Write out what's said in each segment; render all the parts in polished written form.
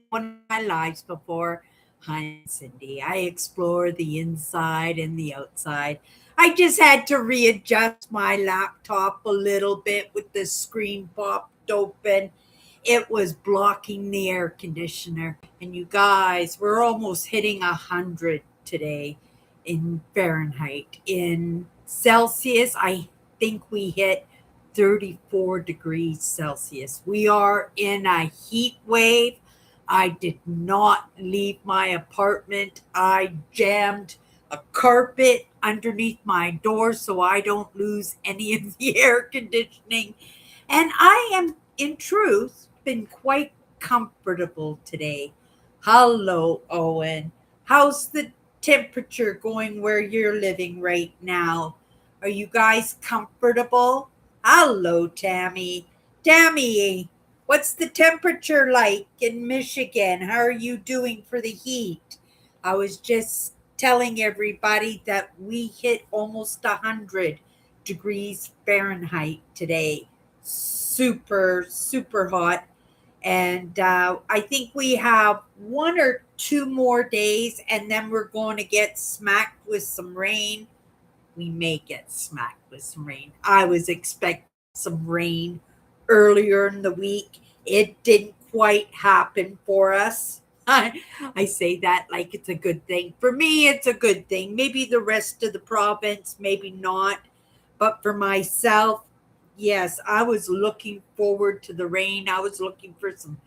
one of my lives before. I'm Cindy. I explore the inside and the outside. I just had to readjust my laptop a little bit with the screen popped open. It was blocking the air conditioner. And you guys, we're almost hitting 100 today in Fahrenheit. In Celsius, I think we hit 34 degrees Celsius. We are in a heat wave. I did not leave my apartment. I jammed a carpet underneath my door so I don't lose any of the air conditioning. And I am, in truth, been quite comfortable today. Hello, Owen. How's the temperature going where you're living right now? Are you guys comfortable? Hello, Tammy. Tammy, what's the temperature like in Michigan? How are you doing for the heat? I was just telling everybody that we hit almost 100 degrees Fahrenheit today. Super, super hot. And I think we have 1 or 2 more days, and then we're going to get smacked with some rain. We may get smacked with some rain. I was expecting some rain earlier in the week. It didn't quite happen for us. I say that like it's a good thing. For me, it's a good thing. Maybe the rest of the province, maybe not. But for myself, yes, I was looking forward to the rain. I was looking for some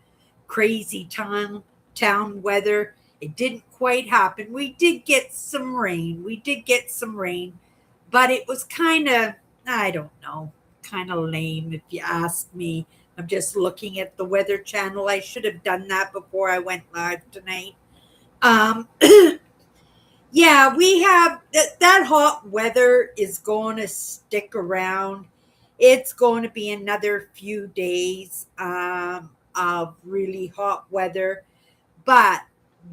crazy town weather. It didn't quite happen. We did get some rain. We did get some rain, but it was kind of, I don't know, kind of lame if you ask me. I'm just looking at the weather channel. I should have done that before I went live tonight. Um, yeah, we have that hot weather is going to stick around. It's going to be another few days of really hot weather. But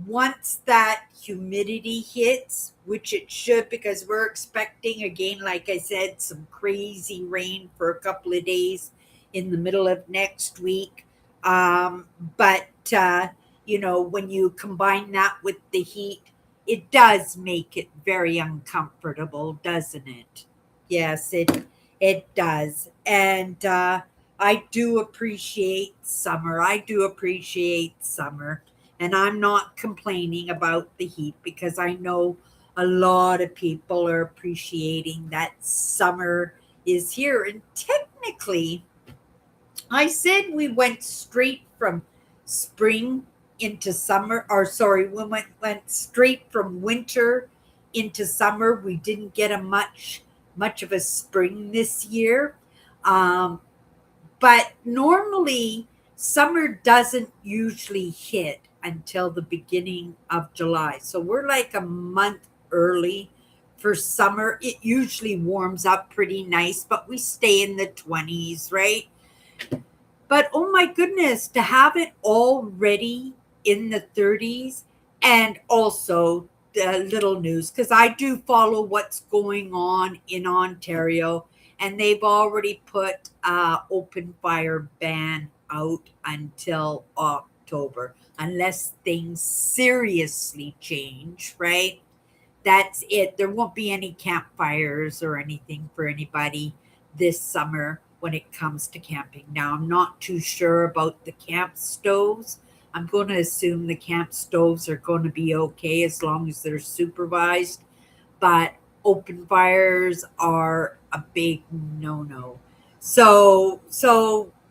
once that humidity hits, which it should, because we're expecting, again, like I said, some crazy rain for a couple of days in the middle of next week. But, when you combine that with the heat, it does make it very uncomfortable, doesn't it? Yes, it does. And I do appreciate summer. I do appreciate summer. And I'm not complaining about the heat because I know a lot of people are appreciating that summer is here. And technically, I said we went straight from spring into summer, or sorry, we went straight from winter into summer. We didn't get a much of a spring this year. Um, but normally, summer doesn't usually hit until the beginning of July. So we're like a month early for summer. It usually warms up pretty nice, but we stay in the 20s, right? But oh my goodness, to have it already in the 30s, and also the little news, because I do follow what's going on in Ontario, and they've already put open fire ban out until October, unless things seriously change, right? That's it. There won't be any campfires or anything for anybody this summer when it comes to camping. Now, I'm not too sure about the camp stoves. I'm going to assume the camp stoves are going to be okay as long as they're supervised, but open fires are a big no-no. So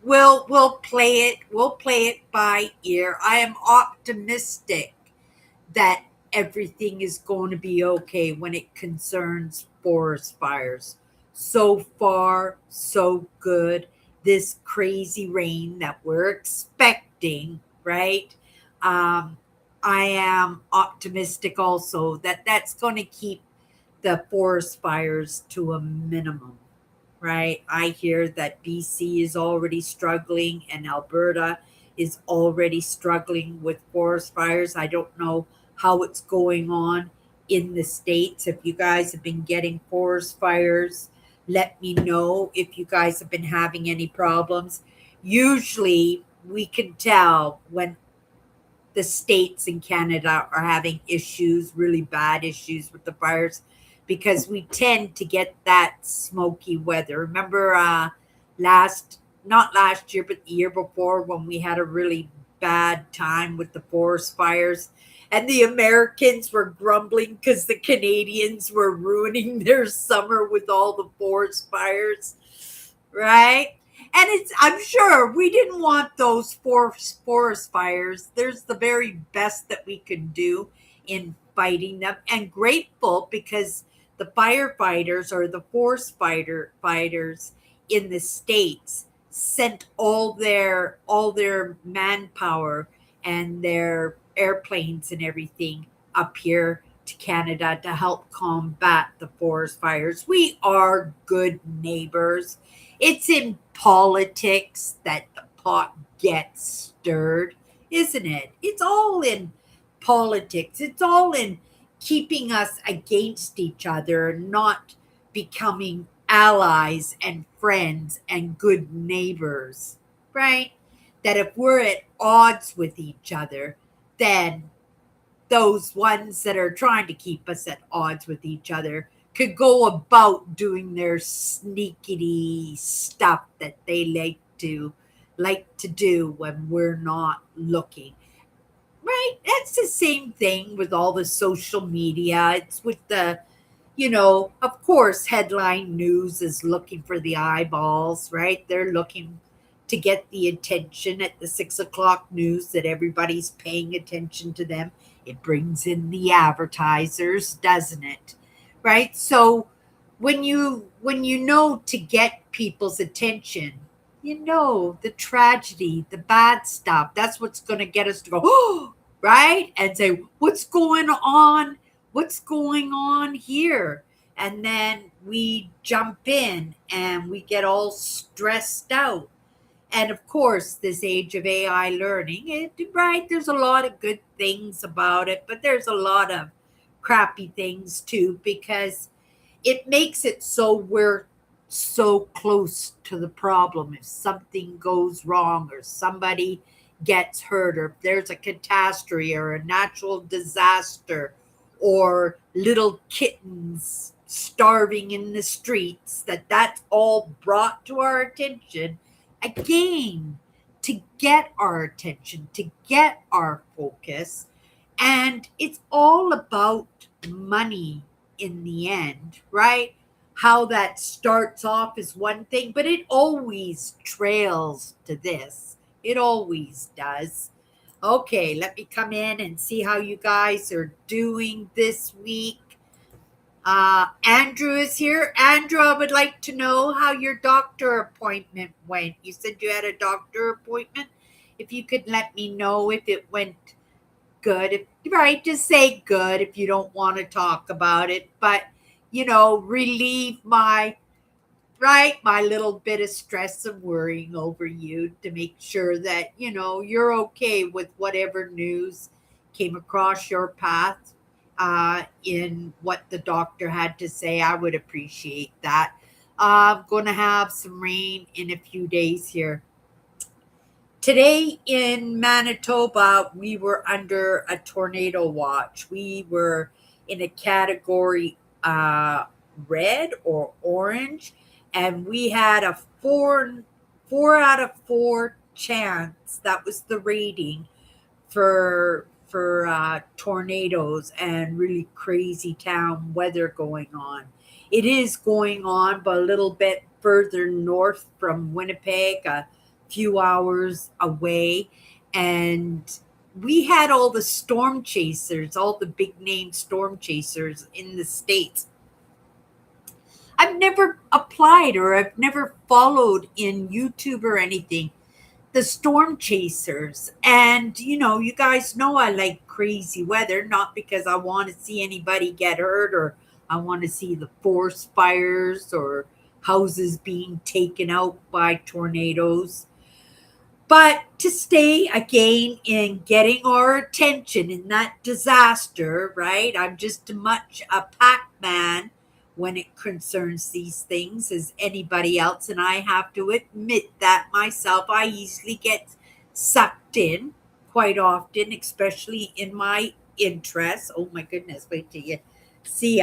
we'll play it. We'll play it by ear. I am optimistic that everything is going to be okay when it concerns forest fires. So far, so good. This crazy rain that we're expecting, right? Um, I am optimistic also that that's going to keep the forest fires to a minimum, right? I hear that BC is already struggling and Alberta is already struggling with forest fires. I don't know how it's going on in the States. If you guys have been getting forest fires, let me know if you guys have been having any problems. Usually, we can tell when the states in Canada are having issues, really bad issues with the fires because we tend to get that smoky weather. Remember not last year, but the year before when we had a really bad time with the forest fires and the Americans were grumbling because the Canadians were ruining their summer with all the forest fires, right? And I'm sure we didn't want those forest fires. There's the very best that we could do in fighting them, and grateful because the firefighters or the fighters in the states sent all their manpower and their airplanes and everything up here to Canada to help combat the forest fires. We are good neighbors. It's in politics that the pot gets stirred, isn't it? It's all in politics. It's all in keeping us against each other, not becoming allies and friends and good neighbors, right? That if we're at odds with each other, then those ones that are trying to keep us at odds with each other could go about doing their sneaky stuff that they like to do when we're not looking. Right? That's the same thing with all the social media. It's with of course, headline news is looking for the eyeballs, right? They're looking to get the attention at the 6 o'clock news that everybody's paying attention to them. It brings in the advertisers, doesn't it? Right? So when you know to get people's attention, the tragedy, the bad stuff, that's what's going to get us to go, oh, right? And say, what's going on? What's going on here? And then we jump in and we get all stressed out. And of course, this age of AI learning, right? There's a lot of good things about it, but there's a lot of crappy things too, because it makes it so we're so close to the problem. If something goes wrong or somebody gets hurt or if there's a catastrophe or a natural disaster or little kittens starving in the streets, that's all brought to our attention again to get our attention, to get our focus. And it's all about money in the end, right? How that starts off is one thing, but it always trails to this. It always does. Okay, let me come in and see how you guys are doing this week. Andrew is here. Andrew, I would like to know how your doctor appointment went. You said you had a doctor appointment. If you could let me know if it went good. Right, just say good if you don't want to talk about it. But, relieve my little bit of stress and worrying over you to make sure that, you're okay with whatever news came across your path in what the doctor had to say. I would appreciate that. I'm going to have some rain in a few days here. Today in Manitoba, we were under a tornado watch. We were in a category red or orange, and we had a four out of four chance. That was the rating for tornadoes and really crazy town weather going on. It is going on, but a little bit further north from Winnipeg, a few hours away. And we had all the storm chasers, all the big name storm chasers in the States. I've never applied or I've never followed in YouTube or anything the storm chasers. And, you guys know I like crazy weather, not because I want to see anybody get hurt or I want to see the forest fires or houses being taken out by tornadoes, but to stay again in getting our attention in that disaster, right? I'm just as much a Pac-Man when it concerns these things as anybody else. And I have to admit that myself, I easily get sucked in quite often, especially in my interests. Oh my goodness, wait till you see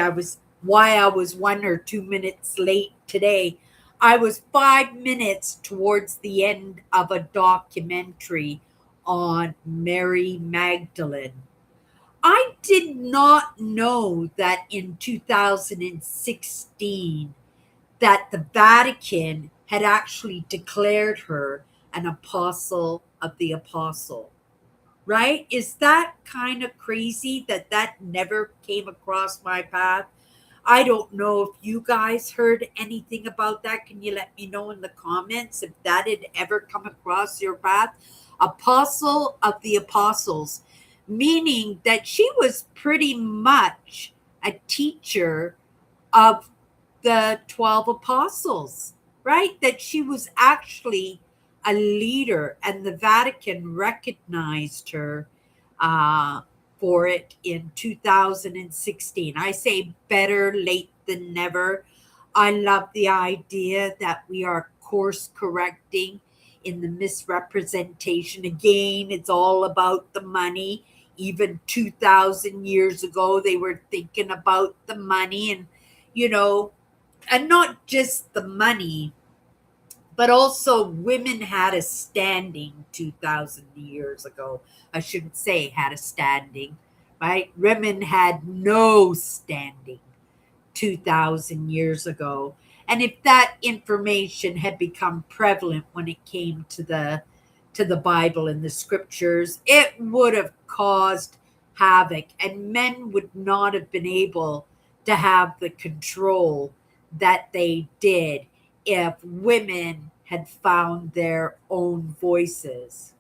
why I was 1 or 2 minutes late today. I was 5 minutes towards the end of a documentary on Mary Magdalene. I did not know that in 2016 that the Vatican had actually declared her an apostle of the apostle. Right? Is that kind of crazy that that never came across my path? I don't know if you guys heard anything about that. Can you let me know in the comments if that had ever come across your path? Apostle of the apostles, meaning that she was pretty much a teacher of the 12 apostles, right? That she was actually a leader, and the Vatican recognized her uh, for it in 2016. I say better late than never. I love the idea that we are course correcting in the misrepresentation. Again, it's all about the money. Even 2,000 years ago, they were thinking about the money, and you know, and not just the money, but also women had a standing 2,000 years ago. I shouldn't say had a standing, right? Women had no standing 2,000 years ago. And if that information had become prevalent when it came to the Bible and the scriptures, it would have caused havoc, and men would not have been able to have the control that they did if women had found their own voices.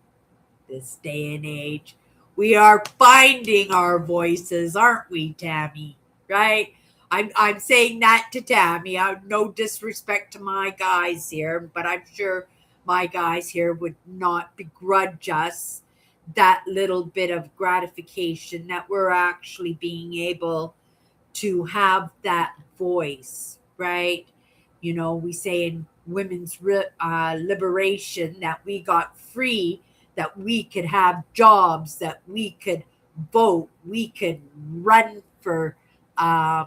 This day and age, we are finding our voices, aren't we, Tammy? Right? I'm saying that to Tammy. No disrespect to my guys here, but I'm sure my guys here would not begrudge us that little bit of gratification that we're actually being able to have that voice, right? You know, we say in women's liberation that we got free, that we could have jobs, that we could vote, we could run for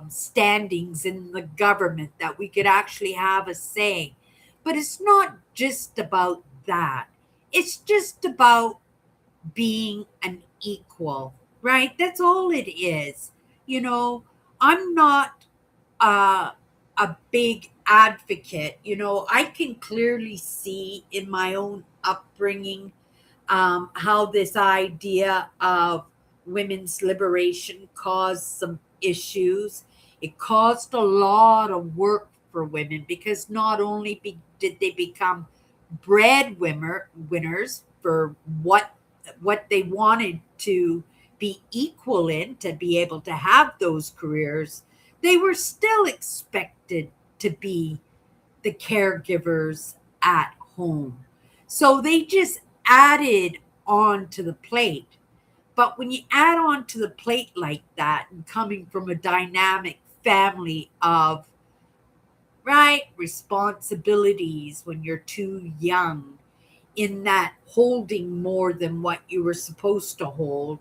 standings in the government, that we could actually have a say. But it's not just about that. It's just about being an equal, right? That's all it is. You know, I'm not uh, a big advocate. You know, I can clearly see in my own upbringing how this idea of women's liberation caused some issues. It caused a lot of work for women because not only did they become winners for what they wanted to be equal in, to be able to have those careers, they were still expected to be the caregivers at home. So they just added on to the plate. But when you add on to the plate like that, and coming from a dynamic family of, right, responsibilities when you're too young, in that holding more than what you were supposed to hold,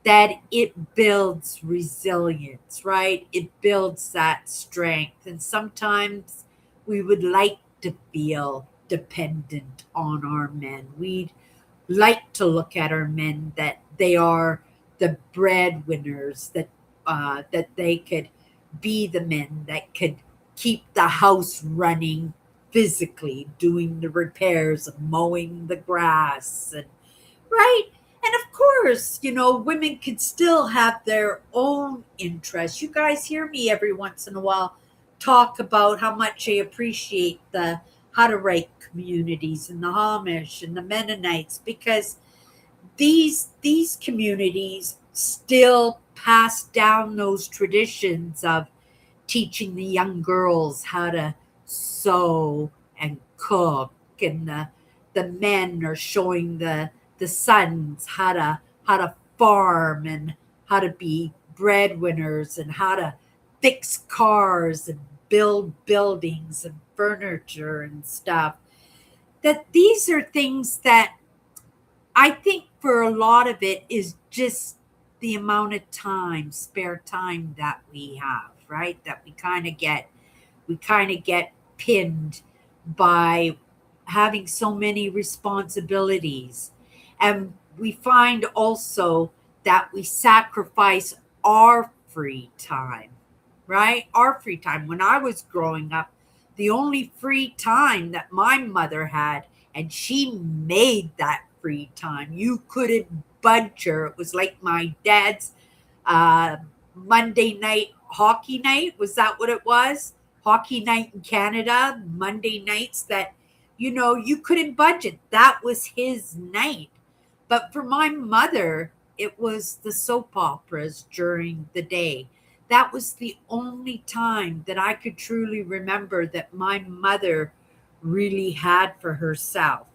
that it builds resilience, right? It builds that strength. And sometimes we would like to feel dependent on our men. We'd like to look at our men that they are the breadwinners, that they could be the men that could keep the house running physically, doing the repairs of mowing the grass, and right. And of course, you know, women could still have their own interests. You guys hear me every once in a while talk about how much I appreciate the Hutterite communities and the Amish and the Mennonites, because these communities still pass down those traditions of teaching the young girls how to sew and cook, and the men are showing the sons how to farm and how to be breadwinners and how to fix cars and build buildings and furniture and stuff. That these are things that I think for a lot of it is just the amount of time, spare time that we have, right? That we kind of get pinned by having so many responsibilities. And we find also that we sacrifice our free time, right? Our free time. When I was growing up, the only free time that my mother had, and she made that free time, you couldn't budge her. It was like my dad's uh, Monday night hockey night. Was that what it was? Hockey night in Canada, Monday nights that, you couldn't budget. That was his night. But for my mother, it was the soap operas during the day. That was the only time that I could truly remember that my mother really had for herself.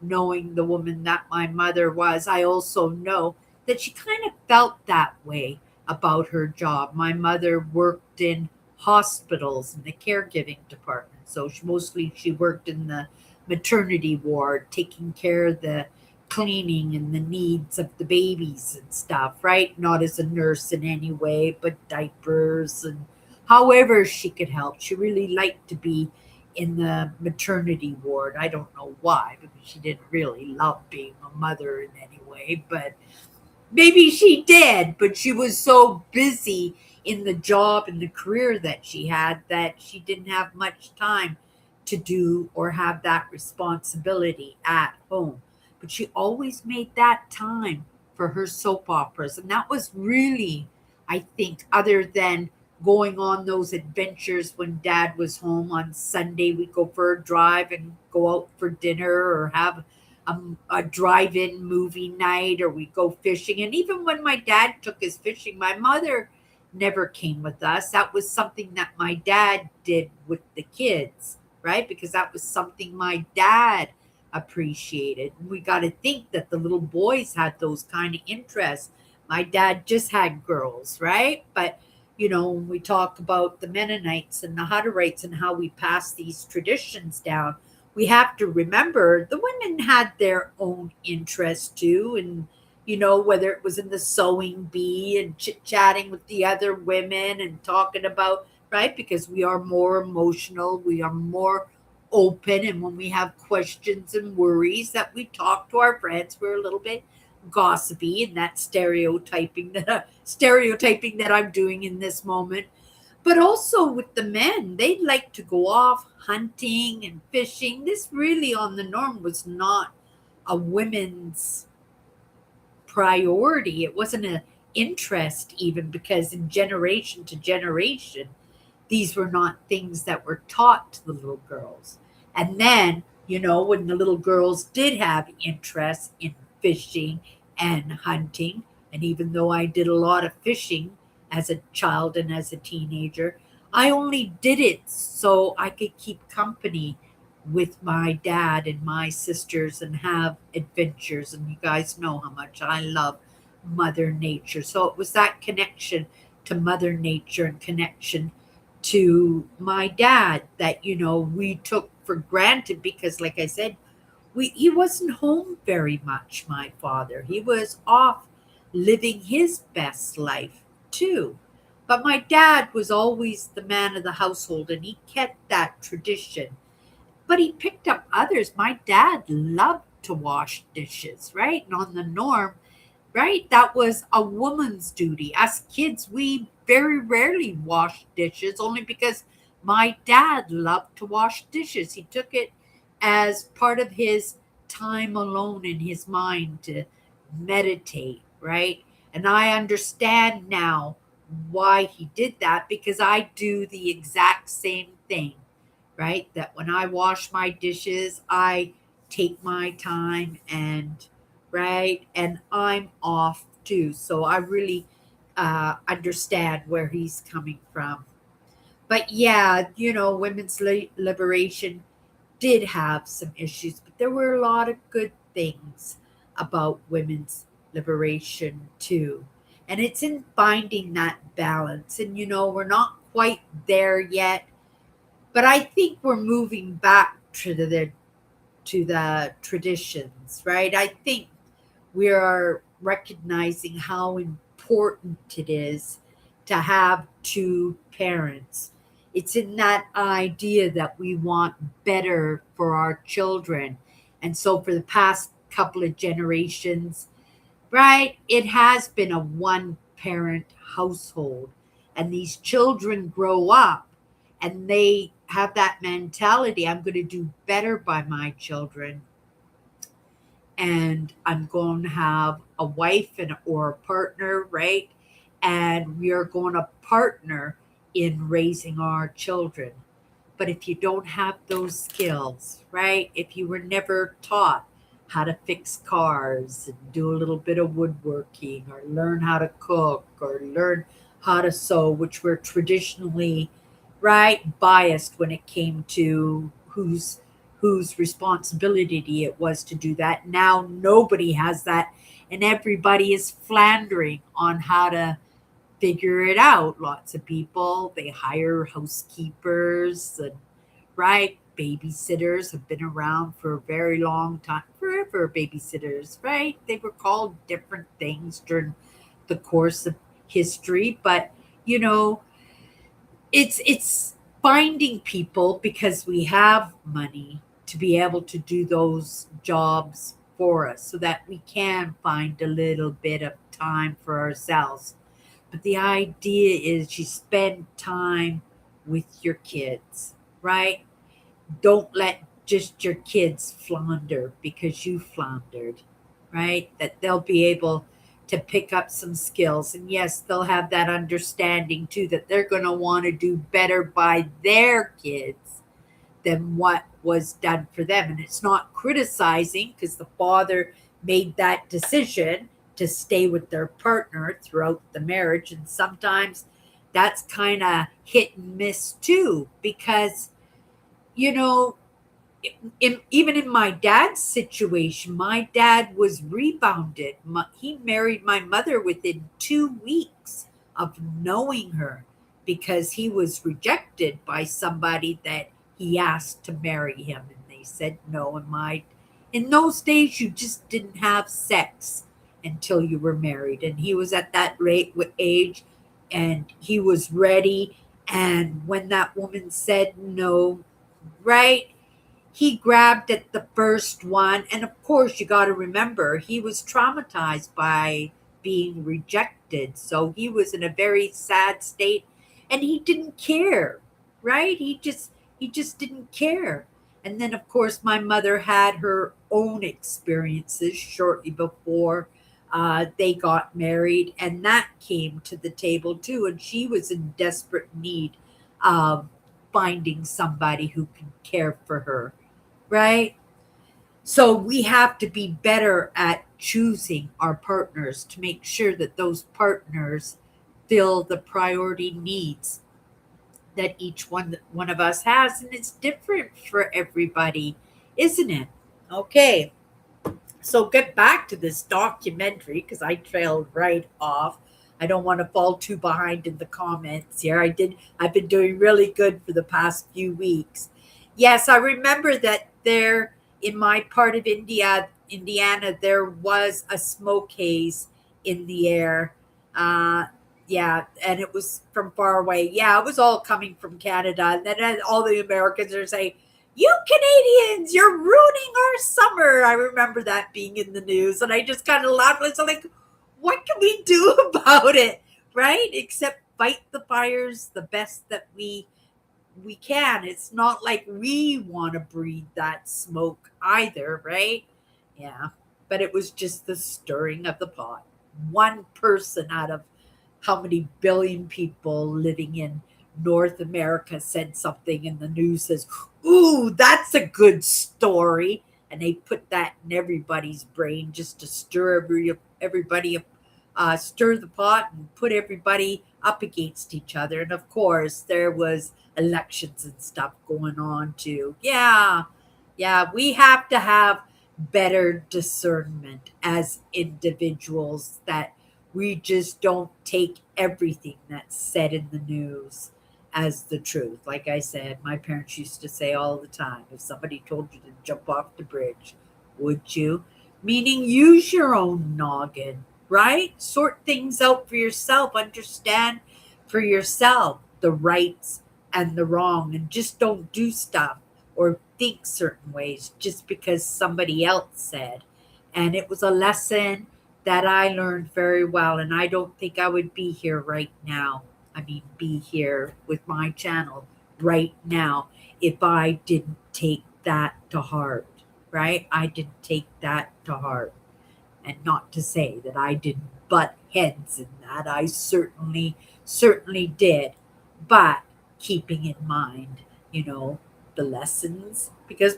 Knowing the woman that my mother was, I also know that she kind of felt that way about her job. My mother worked in hospitals in the caregiving department. So she worked in the maternity ward, taking care of the cleaning and the needs of the babies and stuff, right? Not as a nurse in any way, but diapers and however she could help. She really liked to be in the maternity ward. I don't know why, because she didn't really love being a mother in any way, but maybe she did, but she was so busy in the job and the career that she had that she didn't have much time to do or have that responsibility at home. But she always made that time for her soap operas. And that was really, I think, other than going on those adventures when dad was home on Sunday, we'd go for a drive and go out for dinner or have a drive-in movie night, or we go fishing. And even when my dad took us fishing, my mother never came with us. That was something that my dad did with the kids, right? Because that was something my dad appreciated. We got to think that the little boys had those kind of interests. My dad just had girls, right? But when we talk about the Mennonites and the Hutterites and how we pass these traditions down, we have to remember the women had their own interests too. And, whether it was in the sewing bee and chit chatting with the other women and talking about, right? Because we are more emotional, we are more open. And when we have questions and worries that we talk to our friends, we're a little bit gossipy, and that stereotyping that I'm doing in this moment. But also with the men, they like to go off hunting and fishing. This really on the norm was not a women's priority. It wasn't an interest even, because in generation to generation, these were not things that were taught to the little girls. And then, when the little girls did have interest in fishing and hunting, and even though I did a lot of fishing as a child and as a teenager, I only did it so I could keep company with my dad and my sisters and have adventures. And you guys know how much I love Mother Nature. So it was that connection to Mother Nature and connection to my dad that, we took for granted because, like I said, he wasn't home very much, my father. He was off living his best life too. But my dad was always the man of the household, and he kept that tradition. But he picked up others. My dad loved to wash dishes, right? And on the norm, right, that was a woman's duty. As kids, we very rarely washed dishes only because my dad loved to wash dishes. He took it as part of his time alone in his mind to meditate, right? And I understand now why he did that, because I do the exact same thing, right? That when I wash my dishes, I take my time and, right, and I'm off too. So I really understand where he's coming from. But yeah, women's liberation did have some issues, but there were a lot of good things about women's liberation too. And it's in finding that balance. And, we're not quite there yet, but I think we're moving back to the traditions, right? I think we are recognizing how important it is to have two parents. It's in that idea that we want better for our children. And so, for the past couple of generations, right, it has been a one parent household. And these children grow up and they have that mentality, I'm going to do better by my children, and I'm going to have a wife and or a partner, right? And we are going to partner in raising our children. But if you don't have those skills, right? If you were never taught how to fix cars and do a little bit of woodworking or learn how to cook or learn how to sew, which were traditionally, right, biased when it came to whose responsibility it was to do that. Now nobody has that, and everybody is floundering on how to figure it out. Lots of people, they hire housekeepers and, right, babysitters have been around for a very long time, forever. Babysitters, right? They were called different things during the course of history, but you know, it's finding people because we have money to be able to do those jobs for us so that we can find a little bit of time for ourselves. But the idea is you spend time with your kids, right? Don't let just your kids flounder because you floundered, right? That they'll be able to pick up some skills. And yes, they'll have that understanding too that they're going to want to do better by their kids than what was done for them. And it's not criticizing because the father made that decision to stay with their partner throughout the marriage. And sometimes that's kind of hit and miss too, because, you know, even in my dad's situation, my dad was rebounded. He married my mother within 2 weeks of knowing her because he was rejected by somebody that he asked to marry him, and they said no. And my in those days, you just didn't have sex until you were married, and he was at that rate with age, and he was ready. And when that woman said no, right, he grabbed at the first one. And of course, you got to remember, he was traumatized by being rejected. So he was in a very sad state and he didn't care, right? He just didn't care. And then of course my mother had her own experiences shortly before they got married, and that came to the table too. And she was in desperate need of finding somebody who can care for her, right? So we have to be better at choosing our partners to make sure that those partners fill the priority needs that each one of us has, and it's different for everybody, isn't it? Okay, so get back to this documentary because I trailed right off. I don't want to fall too behind in the comments here. I've been doing really good for the past few weeks. Yes, I remember that there in my part of Indiana, there was a smoke haze in the air. Uh, yeah, and it was from far away. Yeah, it was all coming from Canada. And then all the Americans are saying, you Canadians, you're ruining our summer. I remember that being in the news, and I just kind of laughed. I was like, what can we do about it, right? Except fight the fires the best that we can. It's not like we want to breathe that smoke either, right? Yeah, but it was just the stirring of the pot. One person out of how many billion people living in North America said something, and the news says, ooh, that's a good story. And they put that in everybody's brain just to everybody, stir the pot and put everybody up against each other. And of course, there was elections and stuff going on too. Yeah, yeah, we have to have better discernment as individuals, that we just don't take everything that's said in the news as the truth. Like I said, my parents used to say all the time, if somebody told you to jump off the bridge, would you? meaning use your own noggin, right? Sort things out for yourself, understand for yourself the rights and the wrong, and just don't do stuff or think certain ways just because somebody else said. And it was a lesson that I learned very well, and I don't think I would be here right now. I mean, be here with my channel right now if I didn't take that to heart, right? I didn't take that to heart. And not to say that I didn't butt heads in that. I certainly did. But keeping in mind, you know, the lessons, because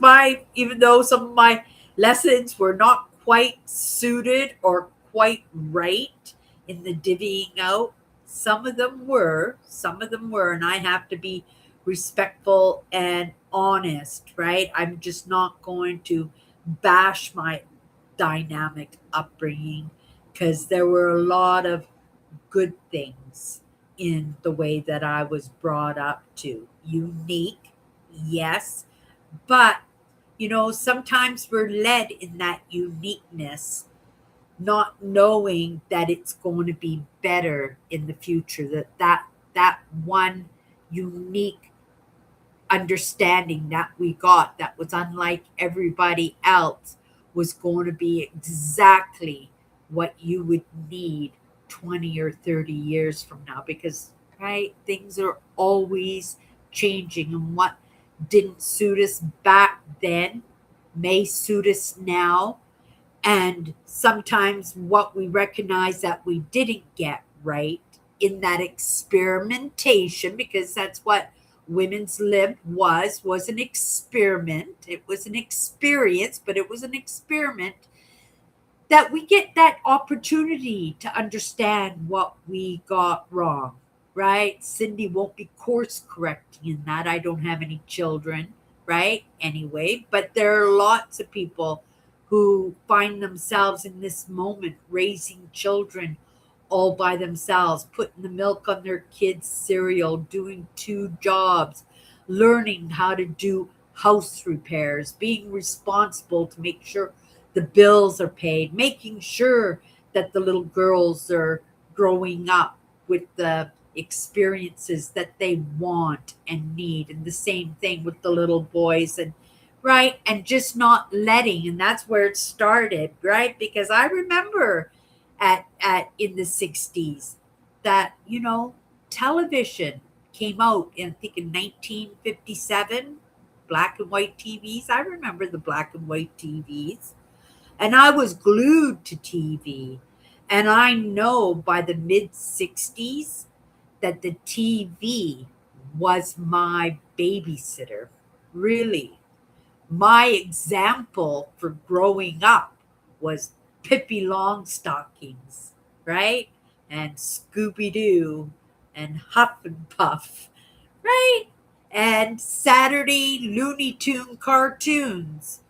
even though some of my lessons were not quite suited or quite right in the divvying out, some of them were, and I have to be respectful and honest, right? I'm just not going to bash my dynamic upbringing because there were a lot of good things in the way that I was brought up to. Unique, yes, but sometimes we're led in that uniqueness, not knowing that it's going to be better in the future. That one unique understanding that we got that was unlike everybody else was going to be exactly what you would need 20 or 30 years from now, because right, things are always changing, and what didn't suit us back then may suit us now. And sometimes what we recognize that we didn't get right in that experimentation, because that's what women's lib was an experiment. It was an experience, but it was an experiment, that we get that opportunity to understand what we got wrong, right? Cindy won't be course correcting in that. I don't have any children, right? Anyway, but there are lots of people who find themselves in this moment raising children all by themselves, putting the milk on their kids' cereal, doing two jobs, learning how to do house repairs, being responsible to make sure the bills are paid, making sure that the little girls are growing up with the experiences that they want and need. And the same thing with the little boys, and right, and just not letting. And that's where it started, right? Because I remember at in the 60s that television came out in, I think, in 1957, black and white TVs. I remember the black and white TVs, and I was glued to TV. And I know by the mid 60s that the TV was my babysitter. Really. My example for growing up was Pippi Longstockings, right? And Scooby Doo and Huff and Puff, right? And Saturday Looney Tune cartoons.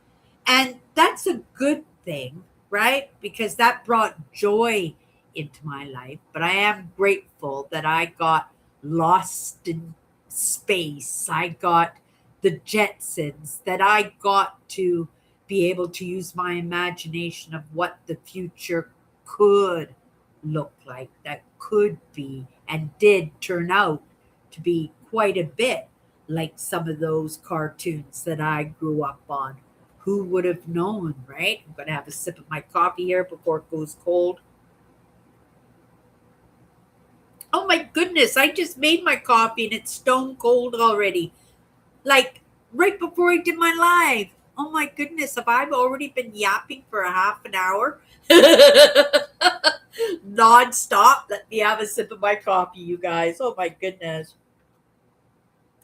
And that's a good thing, right? Because that brought joy into my life. But I am grateful that I got lost in space. I got the Jetsons, that I got to be able to use my imagination of what the future could look like, that could be, and did turn out to be quite a bit like some of those cartoons that I grew up on. Who would have known, right? I'm going to have a sip of my coffee here before it goes cold. Oh my goodness, I just made my coffee and it's stone cold already. Like right before I did my live. Oh my goodness, have I already been yapping for a half an hour? Non-stop. Let me have a sip of my coffee, you guys. Oh my goodness.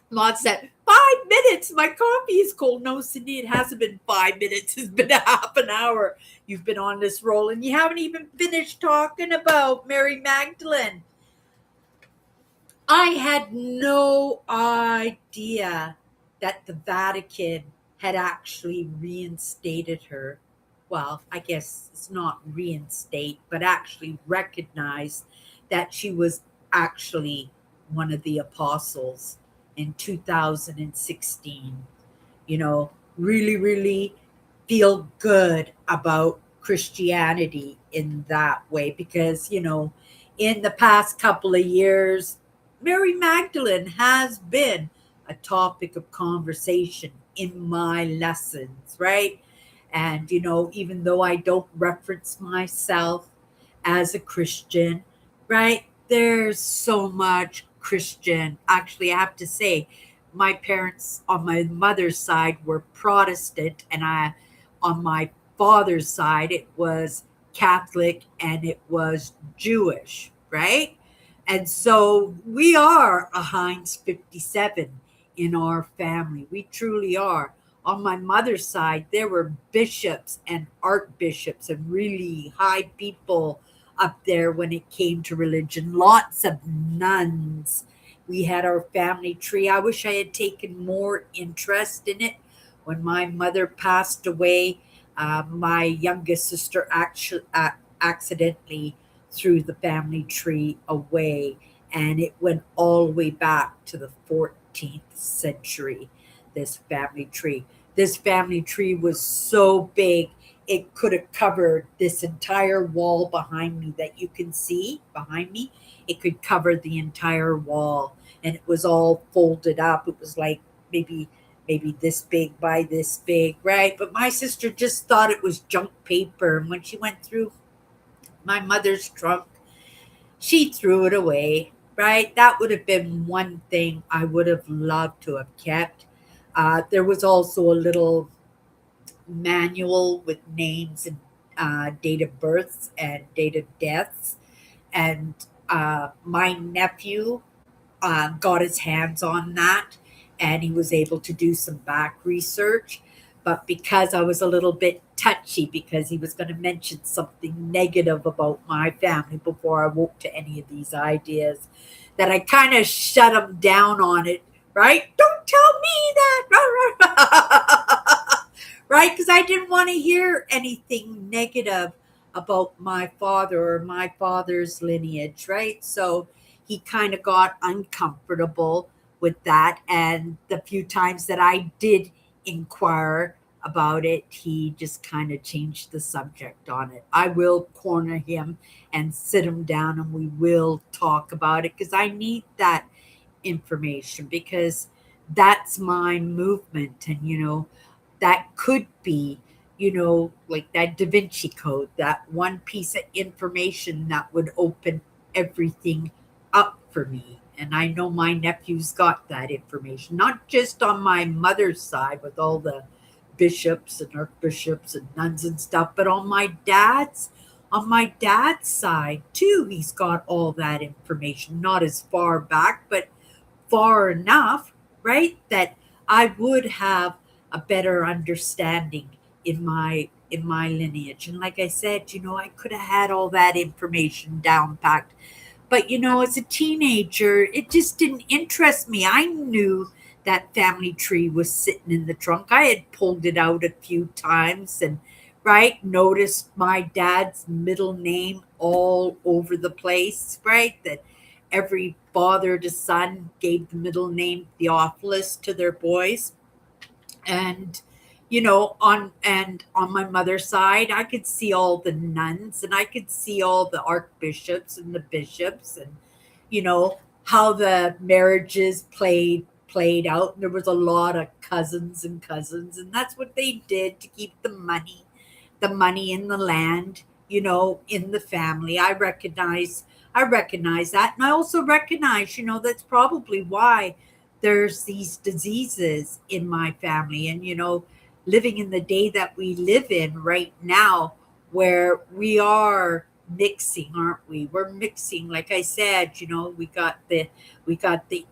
Maud said, 5 minutes. My coffee is cold. No, Cindy, it hasn't been 5 minutes. It's been a half an hour. You've been on this roll and you haven't even finished talking about Mary Magdalene. I had no idea that the Vatican had actually reinstated her. Well, I guess it's not reinstate, but actually recognized that she was actually one of the apostles in 2016. Really, really feel good about Christianity in that way because, in the past couple of years, Mary Magdalene has been a topic of conversation in my lessons, right? And, even though I don't reference myself as a Christian, right? There's so much Christian. Actually, I have to say, my parents on my mother's side were Protestant, and on my father's side, it was Catholic and it was Jewish, right? And so we are a Heinz 57 in our family. We truly are. On my mother's side, there were bishops and archbishops and really high people up there when it came to religion. Lots of nuns. We had our family tree. I wish I had taken more interest in it. When my mother passed away, my youngest sister actually accidentally threw the family tree away, and it went all the way back to the 14th century. This family tree. This family tree was so big it could have covered this entire wall behind me that you can see behind me. It could cover the entire wall, and it was all folded up. It was like maybe this big by this big, right? But my sister just thought it was junk paper, and when she went through my mother's trunk, she threw it away, right? That would have been one thing I would have loved to have kept. There was also a little manual with names and date of births and date of deaths. And my nephew got his hands on that, and he was able to do some back research. But because I was a little bit touchy, because he was going to mention something negative about my family before I woke to any of these ideas, that I kind of shut him down on it, right? Don't tell me that. Right? Because I didn't want to hear anything negative about my father or my father's lineage, right? So he kind of got uncomfortable with that. And the few times that I did inquire about it, he just kind of changed the subject on it. I will corner him and sit him down and we will talk about it because I need that information because that's my movement. And, that could be, like that Da Vinci Code, that one piece of information that would open everything up for me. And I know my nephew's got that information, not just on my mother's side with all the bishops and archbishops and nuns and stuff, but on my dad's side too, he's got all that information, not as far back, but far enough, right? That I would have a better understanding in my lineage. And like I said, I could have had all that information down packed. But as a teenager, it just didn't interest me. I knew that family tree was sitting in the trunk. I had pulled it out a few times and right noticed my dad's middle name all over the place, right? That every father to son gave the middle name Theophilus to their boys. And on my mother's side, I could see all the nuns and I could see all the archbishops and the bishops, and how the marriages played out. And there was a lot of cousins, and that's what they did to keep the money in the land, in the family. I recognize that. And I also recognize, that's probably why there's these diseases in my family. And, living in the day that we live in right now, where we are mixing, aren't we? We're mixing, like I said, we got the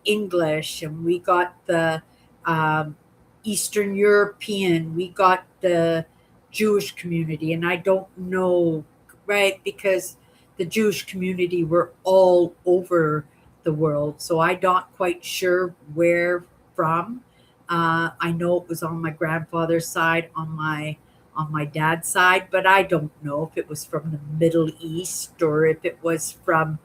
English, and we got the um, Eastern European, we got the Jewish community, and I don't know, right? Because the Jewish community were all over the world, so I'm not quite sure where from. I know it was on my grandfather's side, on my dad's side, but I don't know if it was from the Middle East or if it was from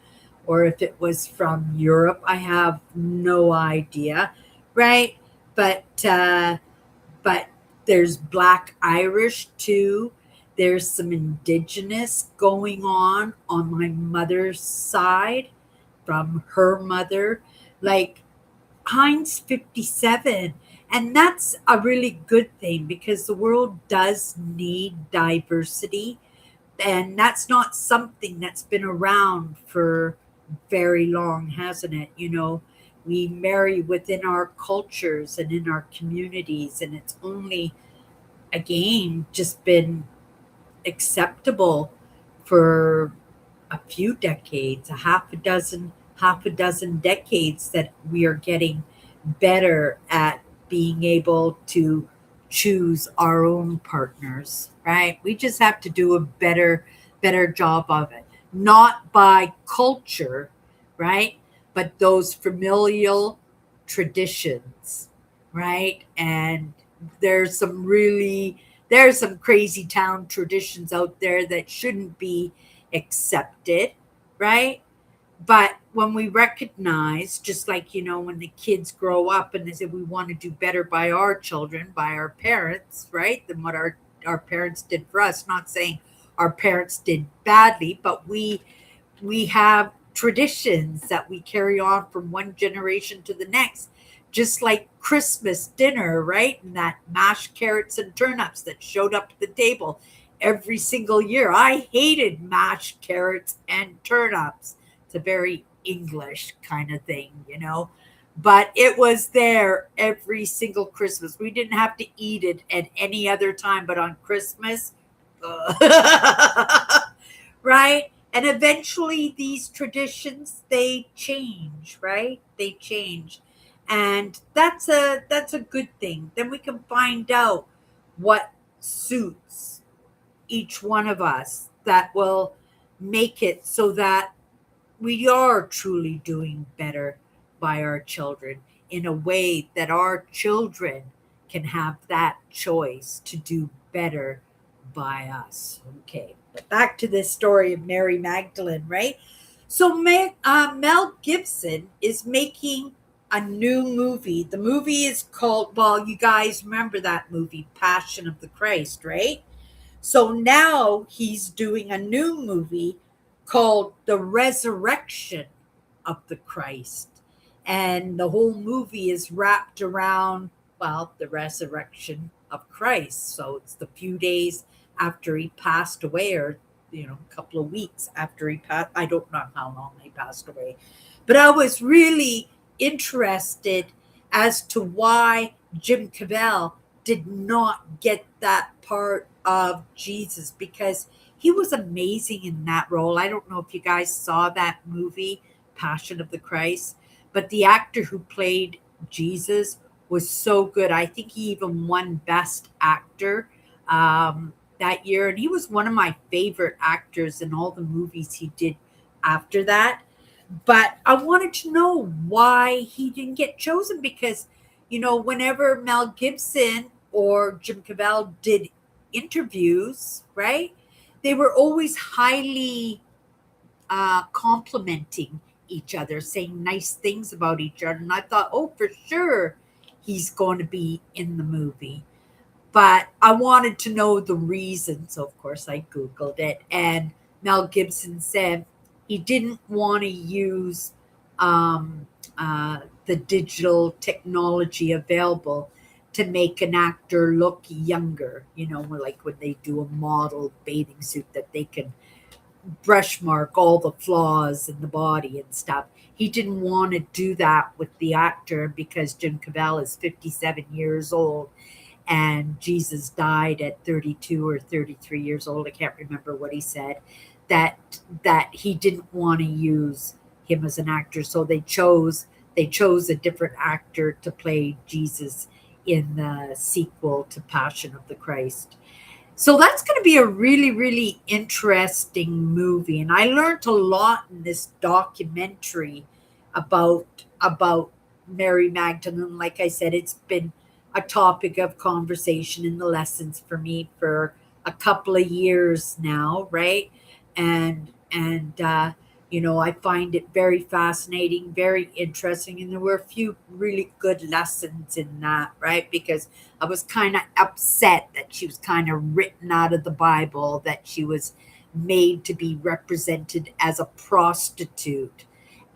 Europe. I have no idea, right? But but there's Black Irish too. There's some indigenous going on my mother's side from her mother. Like Heinz 57. And that's a really good thing because the world does need diversity. And that's not something that's been around for very long, hasn't it? We marry within our cultures and in our communities, and it's only, again, just been acceptable for a few decades, a half a dozen decades, that we are getting better at being able to choose our own partners, right? We just have to do a better job of it. Not by culture, right? But those familial traditions, right? And there's some really there's some crazy town traditions out there that shouldn't be accepted, right? But when we recognize, just like, when the kids grow up and they say we want to do better by our children, by our parents, right? Than what our parents did for us. Not saying our parents did badly, but we have traditions that we carry on from one generation to the next, just like Christmas dinner, right? And that mashed carrots and turnips that showed up at the table every single year. I hated mashed carrots and turnips. It's a very English kind of thing. But it was there every single Christmas. We didn't have to eat it at any other time, but on Christmas, right? And eventually these traditions, they change, right? They change. And that's a good thing. Then we can find out what suits each one of us, that will make it so that we are truly doing better by our children, in a way that our children can have that choice to do better by us. Okay, but back to this story of Mary Magdalene, right? So Mel Gibson is making a new movie. The movie is called, well, you guys remember that movie, Passion of the Christ, right? So now he's doing a new movie called The Resurrection of the Christ. And the whole movie is wrapped around, well, the resurrection of Christ. So it's the few days after he passed away, or, a couple of weeks after he passed. I don't know how long he passed away. But I was really interested as to why Jim Cavell did not get that part of Jesus, because he was amazing in that role. I don't know if you guys saw that movie, Passion of the Christ, but the actor who played Jesus was so good. I think he even won Best Actor that year. And he was one of my favorite actors in all the movies he did after that. But I wanted to know why he didn't get chosen, because, whenever Mel Gibson or Jim Cavell did interviews, right, they were always highly complimenting each other, saying nice things about each other. And I thought, oh, for sure he's going to be in the movie. But I wanted to know the reason. So, of course, I Googled it. And Mel Gibson said he didn't want to use the digital technology available to make an actor look younger, like when they do a model bathing suit, that they can brush mark all the flaws in the body and stuff. He didn't want to do that with the actor because Jim Cavell is 57 years old and Jesus died at 32 or 33 years old. I can't remember what he said. That he didn't want to use him as an actor, so they chose a different actor to play Jesus in the sequel to Passion of the Christ. So that's going to be a really, really interesting movie. And I learned a lot in this documentary about Mary Magdalene. Like I said, it's been a topic of conversation in the lessons for me for a couple of years now, right? And I find it very fascinating, very interesting, and there were a few really good lessons in that, right? Because I was kind of upset that she was kind of written out of the Bible, that she was made to be represented as a prostitute.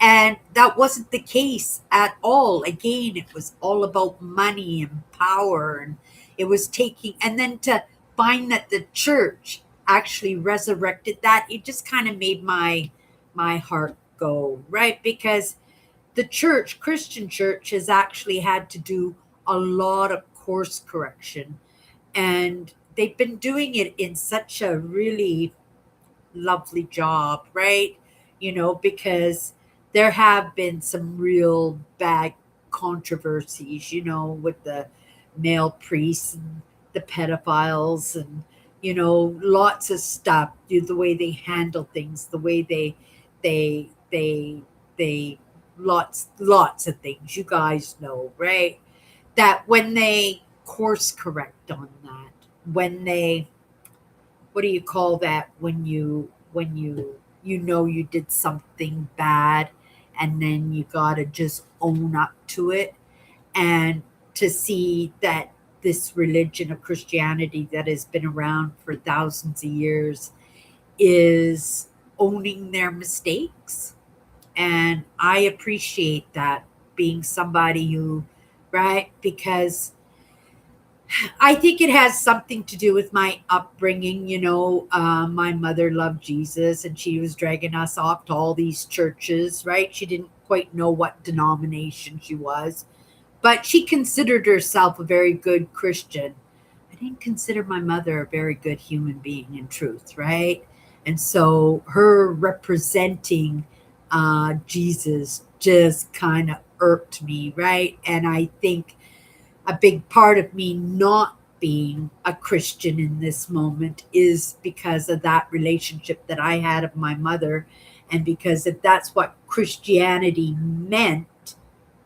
And that wasn't the case at all. Again, it was all about money and power, and it was taking, and then to find that the church actually resurrected that, it just kind of made my heart go, right? Because the church, Christian church, has actually had to do a lot of course correction. And they've been doing it in such a really lovely job, right? Because there have been some real bad controversies, with the male priests and the pedophiles and, lots of stuff, the way they handle things, the way they, lots of things, you guys know, right? That when they course correct on that, when they, what do you call that, when you did something bad, and then you gotta just own up to it, and to see that this religion of Christianity that has been around for thousands of years is owning their mistakes. And I appreciate that, being somebody who, right? Because I think it has something to do with my upbringing. My mother loved Jesus, and she was dragging us off to all these churches, right? She didn't quite know what denomination she was, but she considered herself a very good Christian. I didn't consider my mother a very good human being, in truth, right? And so her representing Jesus just kind of irked me, right? And I think a big part of me not being a Christian in this moment is because of that relationship that I had of my mother. And because if that's what Christianity meant,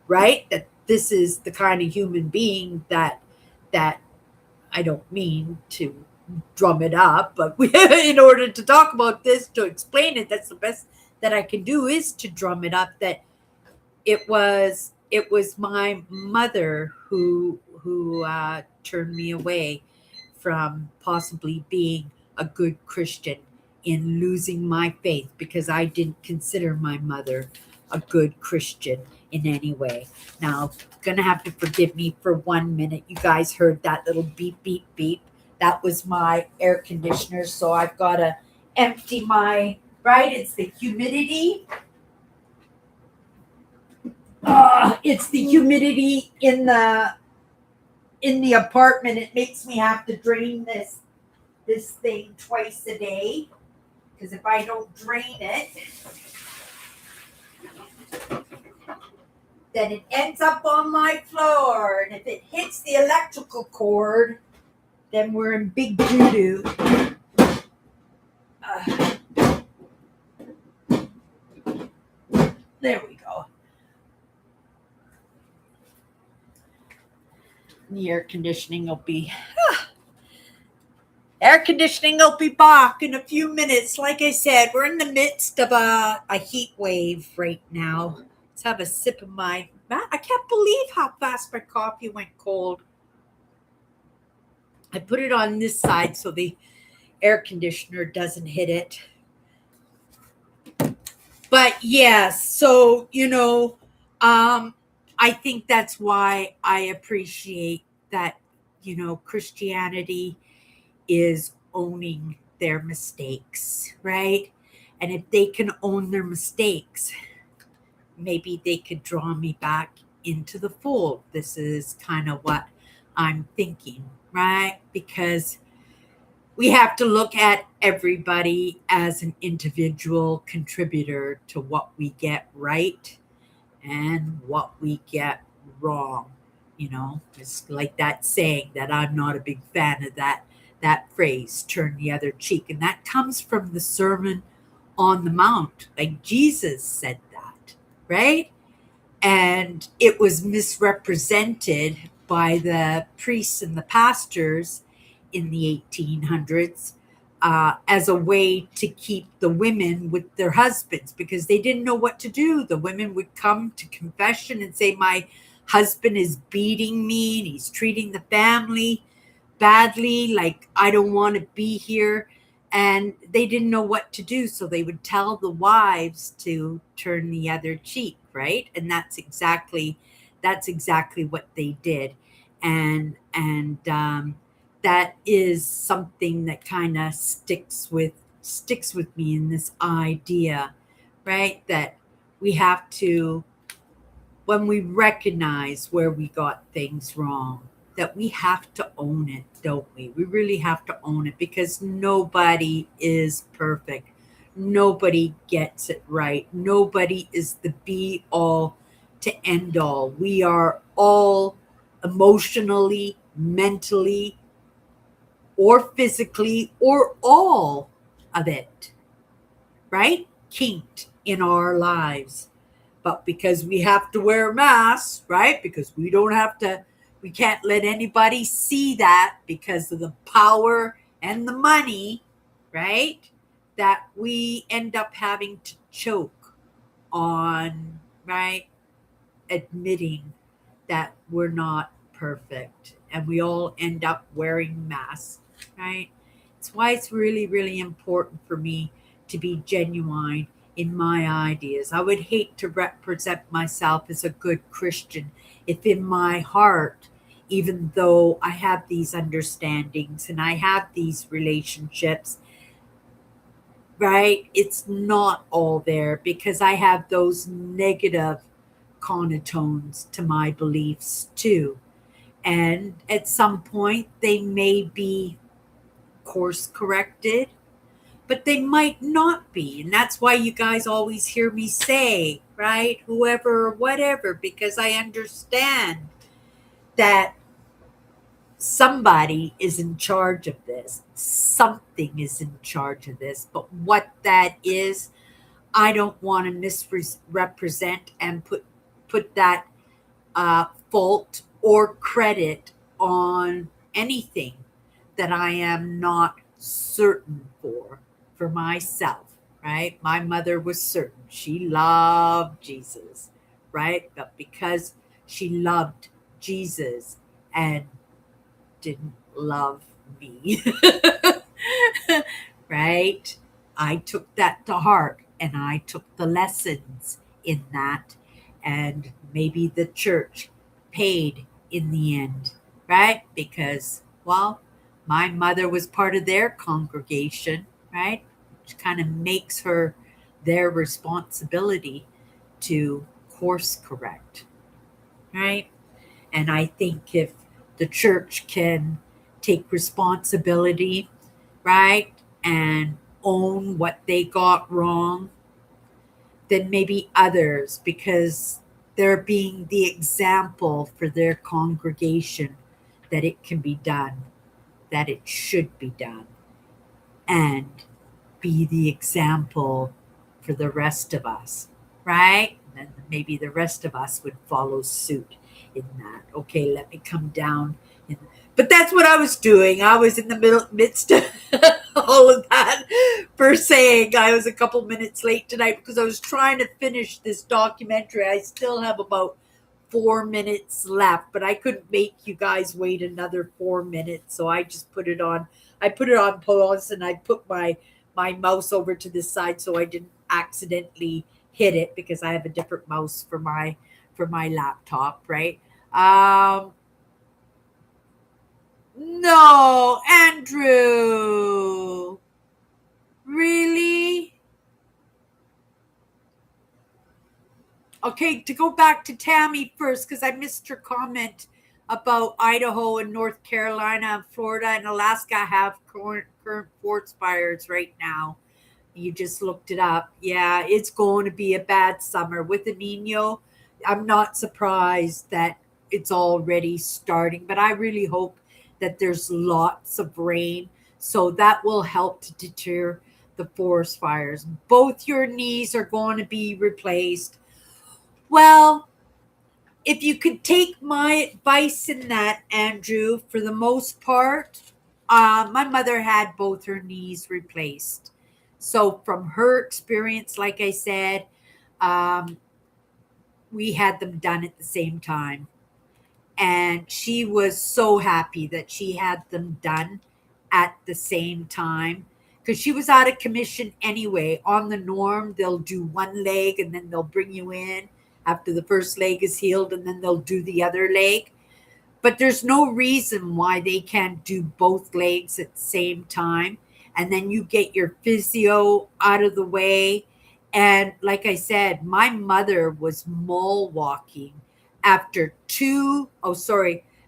right? That this is the kind of human being that I don't mean to drum it up, but in order to talk about this, to explain it, that's the best that I can do, is to drum it up, that it was my mother who turned me away from possibly being a good Christian, in losing my faith, because I didn't consider my mother a good Christian in any way. Now, gonna have to forgive me for 1 minute. You guys heard that little beep, beep, beep. That was my air conditioner, so I've got to empty my, right? It's the humidity. It's the humidity in the apartment. It makes me have to drain this thing twice a day, because if I don't drain it, then it ends up on my floor, and if it hits the electrical cord, then we're in big doo-doo. There we go. The air conditioning will be back in a few minutes. Like I said, we're in the midst of a heat wave right now. Let's have a sip of my, I can't believe how fast my coffee went cold. I put it on this side so the air conditioner doesn't hit it. But yes, so I think that's why I appreciate that, Christianity is owning their mistakes, right? And if they can own their mistakes, maybe they could draw me back into the fold. This is kind of what I'm thinking, right? Because we have to look at everybody as an individual contributor to what we get right and what we get wrong. It's like that saying that I'm not a big fan of, that phrase, turn the other cheek. And that comes from the Sermon on the Mount. Like Jesus said that, right? And it was misrepresented by the priests and the pastors in the 1800s, as a way to keep the women with their husbands because they didn't know what to do. The women would come to confession and say, my husband is beating me and he's treating the family badly, like I don't want to be here. And they didn't know what to do. So they would tell the wives to turn the other cheek, right? And that's exactly what they did. And that is something that kind of sticks with me in this idea, right? That we have to, when we recognize where we got things wrong, that we have to own it, don't we? We really have to own it because nobody is perfect. Nobody gets it right. Nobody is the be all to end all. We are all emotionally, mentally, or physically, or all of it, right? Kinked in our lives. But because we have to wear masks, right? Because we can't let anybody see that because of the power and the money, right? That we end up having to choke on, right? Admitting that we're not perfect and we all end up wearing masks, right? It's why it's really, really important for me to be genuine in my ideas. I would hate to represent myself as a good Christian if in my heart, even though I have these understandings and I have these relationships, right? It's not all there because I have those negative connotations to my beliefs too. And at some point, they may be course corrected, but they might not be. And that's why you guys always hear me say, right? Whoever or whatever, because I understand that somebody is in charge of this. Something is in charge of this. But what that is, I don't want to misrepresent and put that fault or credit on anything that I am not certain for myself, right? My mother was certain. She loved Jesus, right? But because she loved Jesus and didn't love me, right? I took that to heart and I took the lessons in that. And maybe the church paid in the end, right? Because, well, my mother was part of their congregation, right? Which kind of makes her their responsibility to course correct, right? And I think if the church can take responsibility, right, and own what they got wrong, then maybe others, because they're being the example for their congregation that it can be done, that it should be done, and be the example for the rest of us, right? And then maybe the rest of us would follow suit in that. Okay, let me come down. But that's what I was doing. I was in the midst of all of that for saying I was a couple minutes late tonight because I was trying to finish this documentary. I still have about 4 minutes left, but I couldn't make you guys wait another 4 minutes. So I just put it on. I put it on pause and I put my mouse over to this side so I didn't accidentally hit it because I have a different mouse for my laptop, right? No, Andrew. Really? Okay, to go back to Tammy first, because I missed your comment about Idaho and North Carolina and Florida and Alaska have current forest fires right now. You just looked it up. Yeah, it's going to be a bad summer with the Nino. I'm not surprised that it's already starting, but I really hope that there's lots of rain so that will help to deter the forest fires. Both your knees are going to be replaced. Well, if you could take my advice in that, Andrew, for the most part, My mother had both her knees replaced. So, from her experience, like I said, um, we had them done at the same time. And she was so happy that she had them done at the same time because she was out of commission anyway. On the norm, they'll do one leg and then they'll bring you in after the first leg is healed and then they'll do the other leg. But there's no reason why they can't do both legs at the same time. And then you get your physio out of the way. And like I said, my mother was mall walking after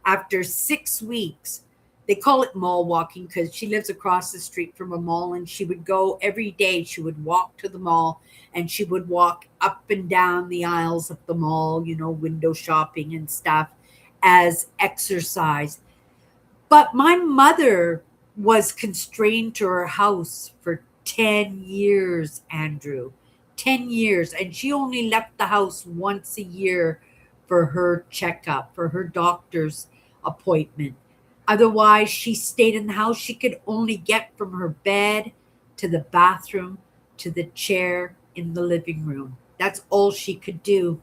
after 6 weeks. They call it mall walking because she lives across the street from a mall and she would go every day. She would walk to the mall and she would walk up and down the aisles of the mall, window shopping and stuff as exercise. But my mother was constrained to her house for 10 years, Andrew. 10 years. And she only left the house once a year for her checkup, for her doctor's appointment. Otherwise, she stayed in the house. She could only get from her bed to the bathroom to the chair in the living room. That's all she could do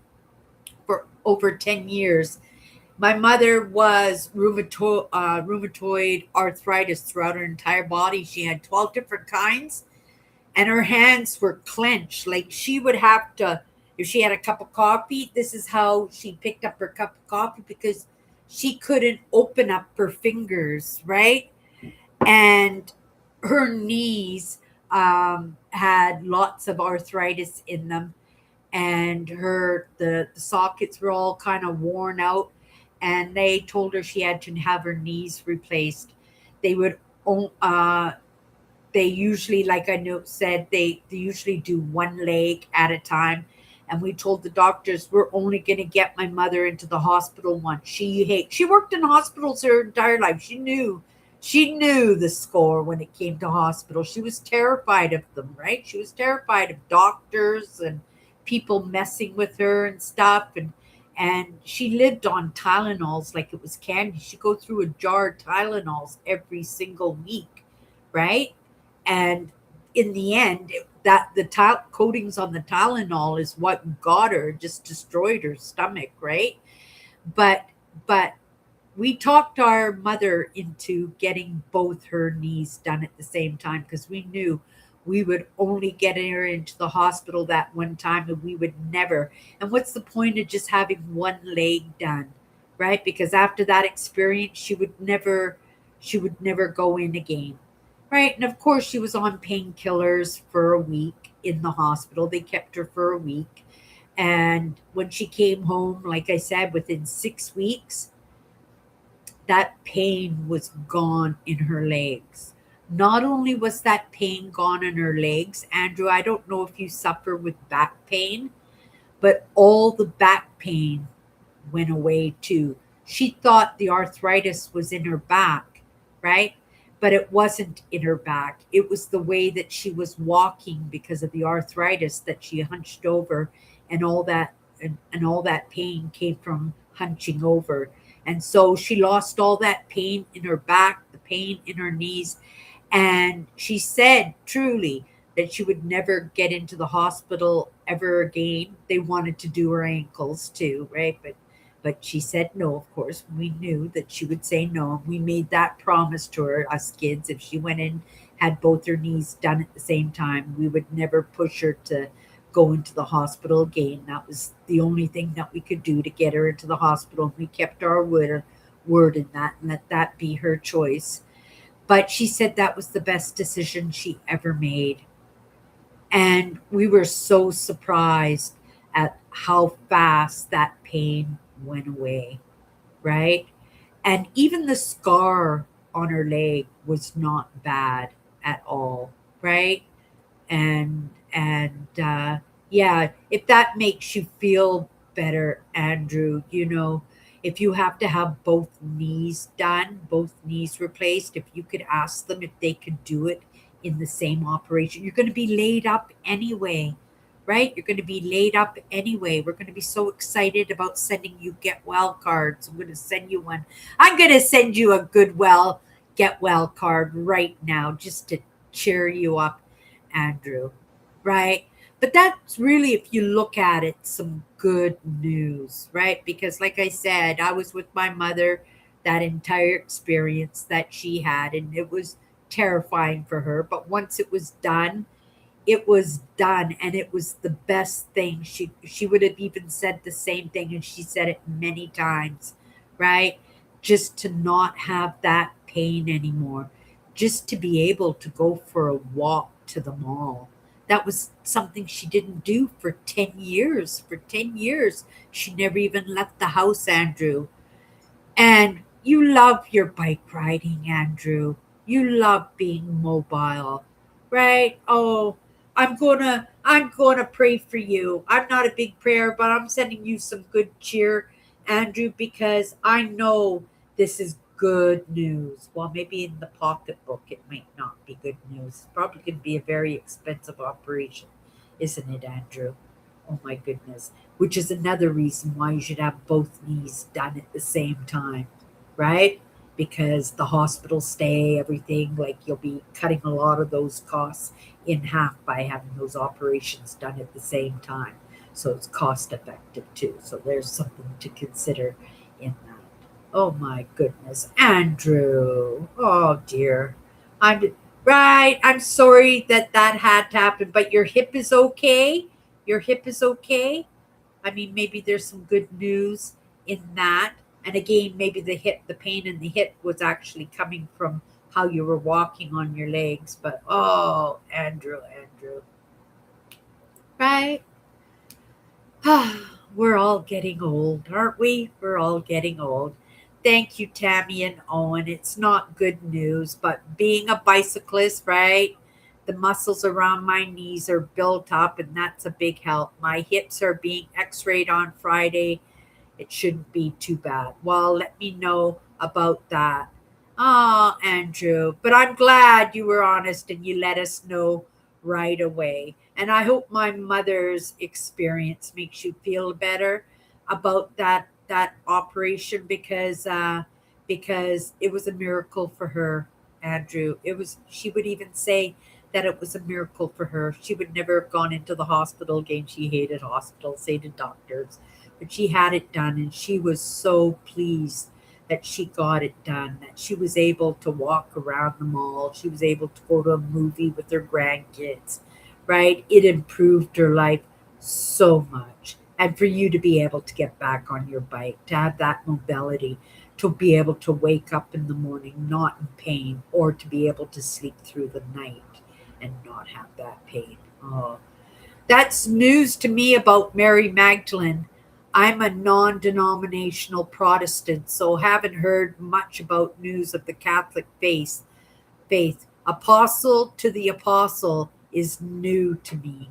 for over 10 years. My mother was rheumatoid arthritis throughout her entire body. She had 12 different kinds, and her hands were clenched. Like she would have to, if she had a cup of coffee, this is how she picked up her cup of coffee because she couldn't open up her fingers, right? And her knees had lots of arthritis in them, and the sockets were all kind of worn out, and they told her she had to have her knees replaced. They would they usually, like I know said, they usually do one leg at a time. And we told the doctors we're only going to get my mother into the hospital once. She worked in hospitals her entire life. She knew the score when it came to hospitals. She was terrified of them, right? She was terrified of doctors and people messing with her and stuff. And she lived on Tylenols like it was candy. She'd go through a jar of Tylenols every single week, right? And in the end, that the coatings on the Tylenol is what got her, just destroyed her stomach, right? But we talked our mother into getting both her knees done at the same time because we knew we would only get her into the hospital that one time and we would never. And what's the point of just having one leg done, right? Because after that experience, she would never go in again. Right. And of course, she was on painkillers for a week in the hospital. They kept her for a week. And when she came home, like I said, within 6 weeks, that pain was gone in her legs. Not only was that pain gone in her legs, Andrew, I don't know if you suffer with back pain, but all the back pain went away too. She thought the arthritis was in her back, right? But it wasn't in her back. It was the way that she was walking because of the arthritis that she hunched over, and all that pain came from hunching over. And so she lost all that pain in her back, the pain in her knees, and she said truly that she would never get into the hospital ever again. They wanted to do her ankles too, right? But she said no, of course. We knew that she would say no. We made that promise to her, us kids, if she went in, had both her knees done at the same time, we would never push her to go into the hospital again. That was the only thing that we could do to get her into the hospital. We kept our word in that and let that be her choice. But she said that was the best decision she ever made. And we were so surprised at how fast that pain went away, right? And even the scar on her leg was not bad at all, right? And yeah, if that makes you feel better, Andrew, if you have to have both knees done, both knees replaced, if you could ask them if they could do it in the same operation, you're going to be laid up anyway, right? You're going to be laid up anyway. We're going to be so excited about sending you get well cards. I'm going to send you one. I'm going to send you a Goodwill get well card right now just to cheer you up, Andrew, right? But that's really, if you look at it, some good news, right? Because, like I said, I was with my mother that entire experience that she had, and it was terrifying for her. But once it was done, and it was the best thing. She would have even said the same thing, and she said it many times, right? Just to not have that pain anymore, just to be able to go for a walk to the mall. That was something she didn't do for 10 years. For 10 years, she never even left the house, Andrew. And you love your bike riding, Andrew. You love being mobile, right? Oh, I'm gonna pray for you. I'm not a big prayer, but I'm sending you some good cheer, Andrew, because I know this is good news. Well, maybe in the pocketbook it might not be good news. It's probably gonna be a very expensive operation, isn't it, Andrew? Oh my goodness. Which is another reason why you should have both knees done at the same time, right? Because the hospital stay, everything, like you'll be cutting a lot of those costs in half by having those operations done at the same time. So it's cost effective too. So there's something to consider in that. Oh my goodness. Andrew. Oh dear. I'm right. I'm sorry that that had to happen, but your hip is okay. Your hip is okay. I mean, maybe there's some good news in that. And again, maybe the pain in the hip was actually coming from how you were walking on your legs. But oh, Andrew, right? We're all getting old, aren't we? We're all getting old. Thank you, Tammy and Owen. It's not good news, but being a bicyclist, right? The muscles around my knees are built up, and that's a big help. My hips are being x rayed on Friday. It shouldn't be too bad. Well, let me know about that. Oh, Andrew. But I'm glad you were honest and you let us know right away. And I hope my mother's experience makes you feel better about that operation, because it was a miracle for her, Andrew. It was, she would even say that it was a miracle for her. She would never have gone into the hospital again. She hated hospitals, hated doctors, but she had it done, and she was so pleased that she got it done, that she was able to walk around the mall, she was able to go to a movie with her grandkids, right? It improved her life so much. And for you to be able to get back on your bike, to have that mobility, to be able to wake up in the morning not in pain, or to be able to sleep through the night and not have that pain. Oh, that's news to me about Mary Magdalene. I'm a non denominational Protestant, so haven't heard much about news of the Catholic faith. Apostle to the apostle is new to me.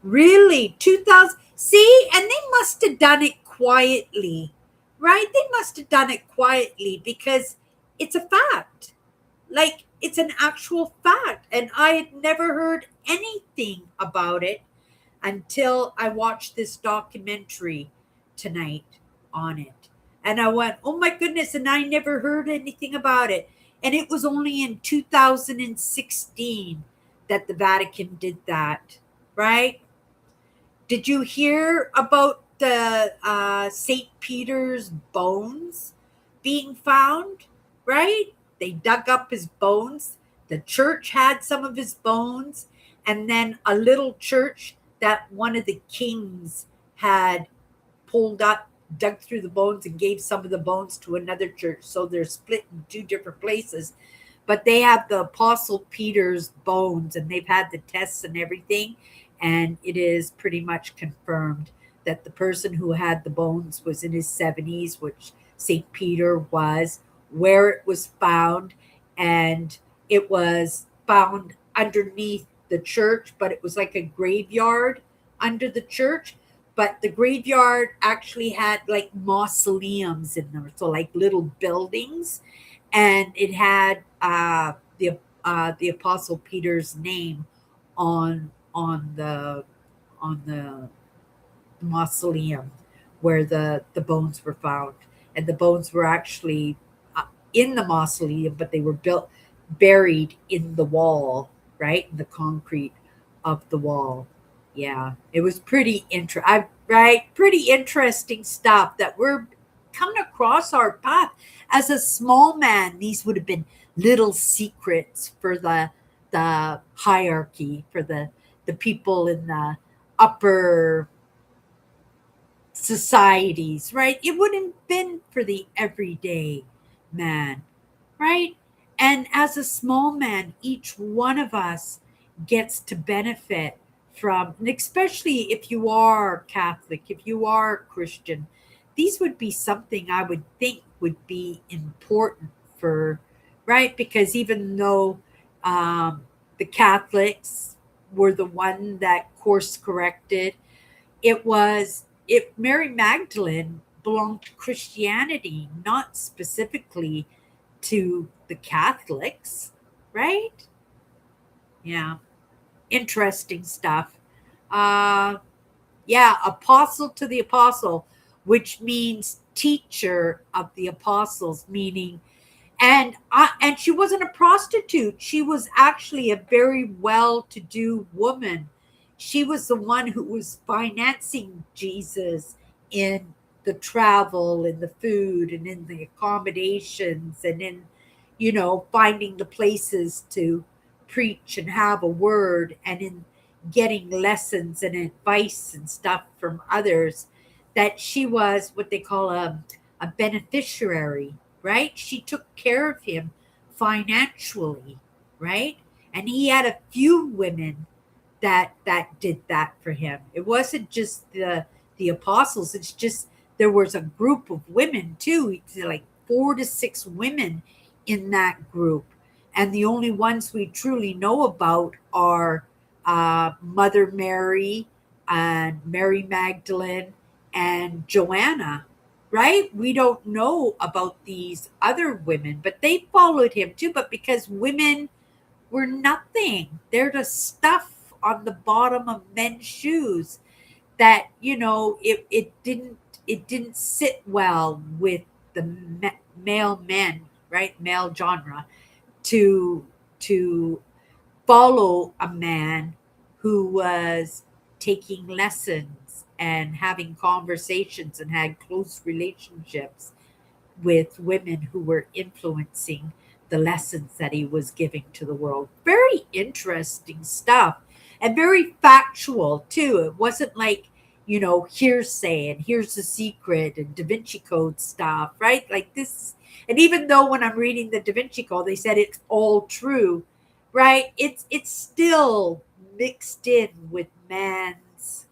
Really? 2000? See, and they must have done it quietly, right? They must have done it quietly because it's a fact. Like, it's an actual fact. And I had never heard anything about it until I watched this documentary tonight on it. And I went, oh my goodness. And I never heard anything about it. And it was only in 2016 that the Vatican did that, right? Did you hear about the St. Peter's bones being found? Right? They dug up his bones. The church had some of his bones, and then a little church that one of the kings had pulled up, dug through the bones, and gave some of the bones to another church. So they're split in two different places. But they have the Apostle Peter's bones, and they've had the tests and everything. And it is pretty much confirmed that the person who had the bones was in his 70s, which St. Peter was, where it was found. And it was found underneath the church, but it was like a graveyard under the church. But the graveyard actually had like mausoleums in them, so like little buildings, and it had the Apostle Peter's name on the mausoleum where the bones were found, and the bones were actually in the mausoleum, but they were buried in the wall, right? In the concrete of the wall. Yeah, it was pretty interesting stuff that we're coming across our path. As a small man, these would have been little secrets for the hierarchy, for the people in the upper societies, right? It wouldn't have been for the everyday man, right? And as a small man, each one of us gets to benefit from, and especially if you are Catholic, if you are Christian, these would be something I would think would be important for, right? Because even though the Catholics were the one that course corrected, Mary Magdalene belonged to Christianity, not specifically to the Catholics, right? Yeah, interesting stuff. Uh, yeah, apostle to the apostle, which means teacher of the apostles, meaning, and she wasn't a prostitute. She was actually a very well-to-do woman. She was the one who was financing Jesus in the travel and the food and in the accommodations and in, finding the places to preach and have a word, and in getting lessons and advice and stuff from others. That she was what they call a beneficiary, right? She took care of him financially, right? And he had a few women that did that for him. It wasn't just the apostles. It's just there was a group of women too, like 4 to 6 women in that group, and the only ones we truly know about are Mother Mary and Mary Magdalene and Joanna, right? We don't know about these other women, but they followed him too. But because women were nothing, they're the stuff on the bottom of men's shoes, that it didn't sit well with the male men, right? Male genre, to to follow a man who was taking lessons and having conversations and had close relationships with women who were influencing the lessons that he was giving to the world. Very interesting stuff, and very factual too. It wasn't like, hearsay and here's the secret and Da Vinci Code stuff, right? Like this. And even though when I'm reading the Da Vinci Code, they said it's all true, right? It's still mixed in with man's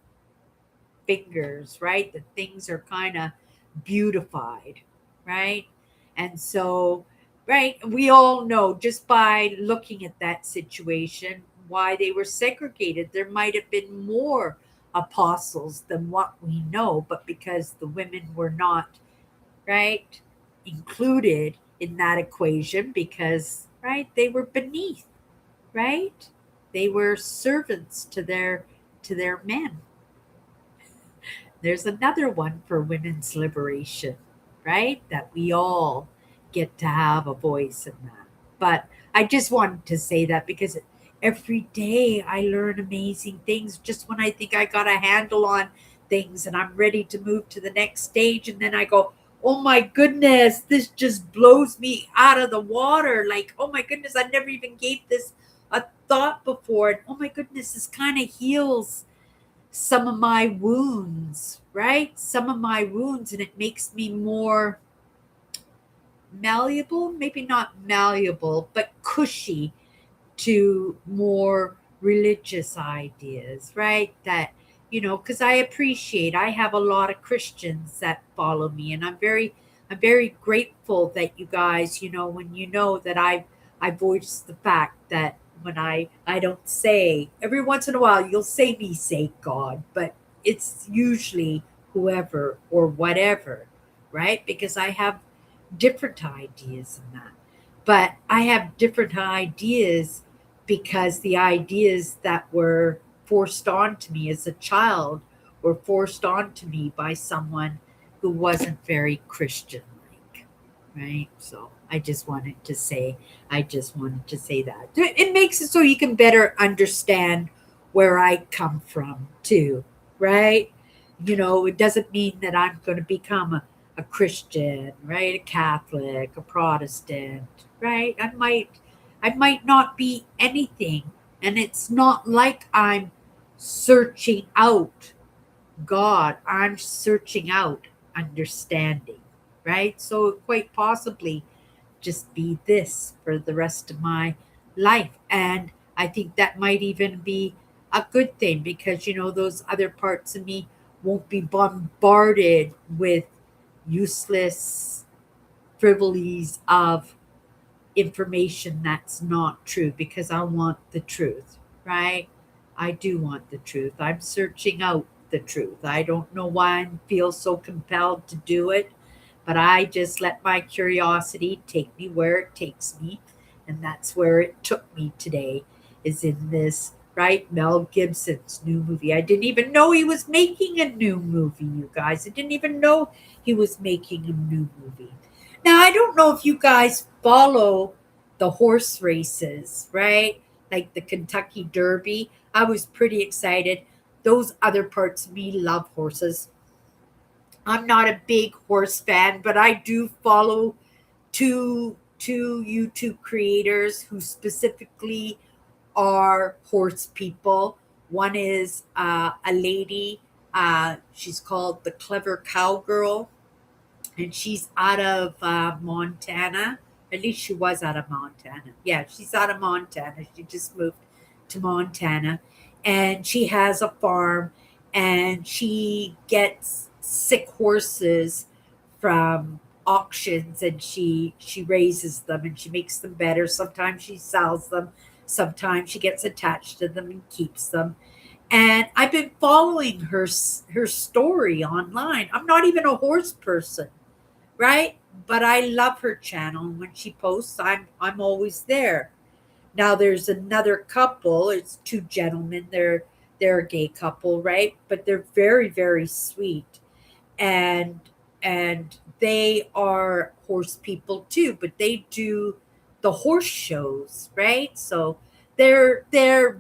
fingers, right? The things are kind of beautified, right? And so, right, we all know just by looking at that situation why they were segregated. There might have been more apostles than what we know, but because the women were not, right, included in that equation, because, right, they were beneath, right? They were servants to their men. There's another one for women's liberation, right? That we all get to have a voice in that. But I just wanted to say that because every day I learn amazing things just when I think I got a handle on things and I'm ready to move to the next stage. And then I go, oh my goodness, this just blows me out of the water. Like, oh my goodness, I never even gave this a thought before. And oh my goodness, this kind of heals some of my wounds, right? Some of my wounds, and it makes me more malleable, maybe not malleable, but cushy to more religious ideas, right? That, because I have a lot of Christians that follow me, and I'm very grateful that you guys, when you know that I voice the fact that when I don't say, every once in a while you'll say me say God, but it's usually whoever or whatever, right? Because I have different ideas in that. But I have different ideas because the ideas that were forced onto me as a child were forced onto me by someone who wasn't very Christian like, right? So I just wanted to say, I just wanted to say that. It makes it so you can better understand where I come from too, right? It doesn't mean that I'm going to become a Christian, right? A Catholic, a Protestant, right? I might not be anything. And it's not like I'm searching out God. I'm searching out understanding, right? So quite possibly just be this for the rest of my life. And I think that might even be a good thing because, those other parts of me won't be bombarded with useless frivolities of information that's not true because I want the truth, right? I do want the truth. I'm searching out the truth. I don't know why I feel so compelled to do it, but I just let my curiosity take me where it takes me. And that's where it took me today, is in this, right? Mel Gibson's new movie. I didn't even know he was making a new movie, you guys. I didn't even know he was making a new movie. Now, I don't know if you guys follow the horse races, right? Like the Kentucky Derby. I was pretty excited. Those other parts of me love horses. I'm not a big horse fan, but I do follow two YouTube creators who specifically are horse people. One is a lady. She's called the Clever Cowgirl, and she's out of Montana. At least she was out of Montana. Yeah, she's out of Montana. She just moved to Montana, and she has a farm, and she gets sick horses from auctions, and she raises them and she makes them better. Sometimes she sells them. Sometimes she gets attached to them and keeps them. And I've been following her story online. I'm not even a horse person, right? But I love her channel, and when she posts, I'm always there. Now there's another couple. It's two gentlemen. They're a gay couple, right? But they're very very sweet, and they are horse people too. But they do the horse shows, right? So they're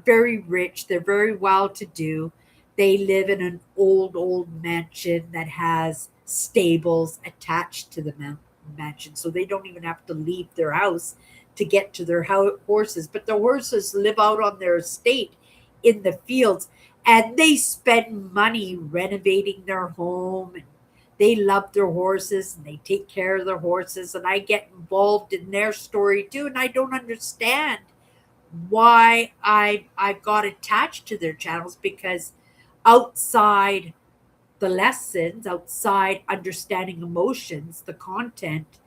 very rich. They're very well to do. They live in an old mansion that has stables attached to the mansion, so they don't even have to leave their house to get to their horses. But the horses live out on their estate in the fields, and they spend money renovating their home, and they love their horses and they take care of their horses. And I get involved in their story too, and I don't understand why I got attached to their channels, because outside the lessons, outside understanding emotions, the content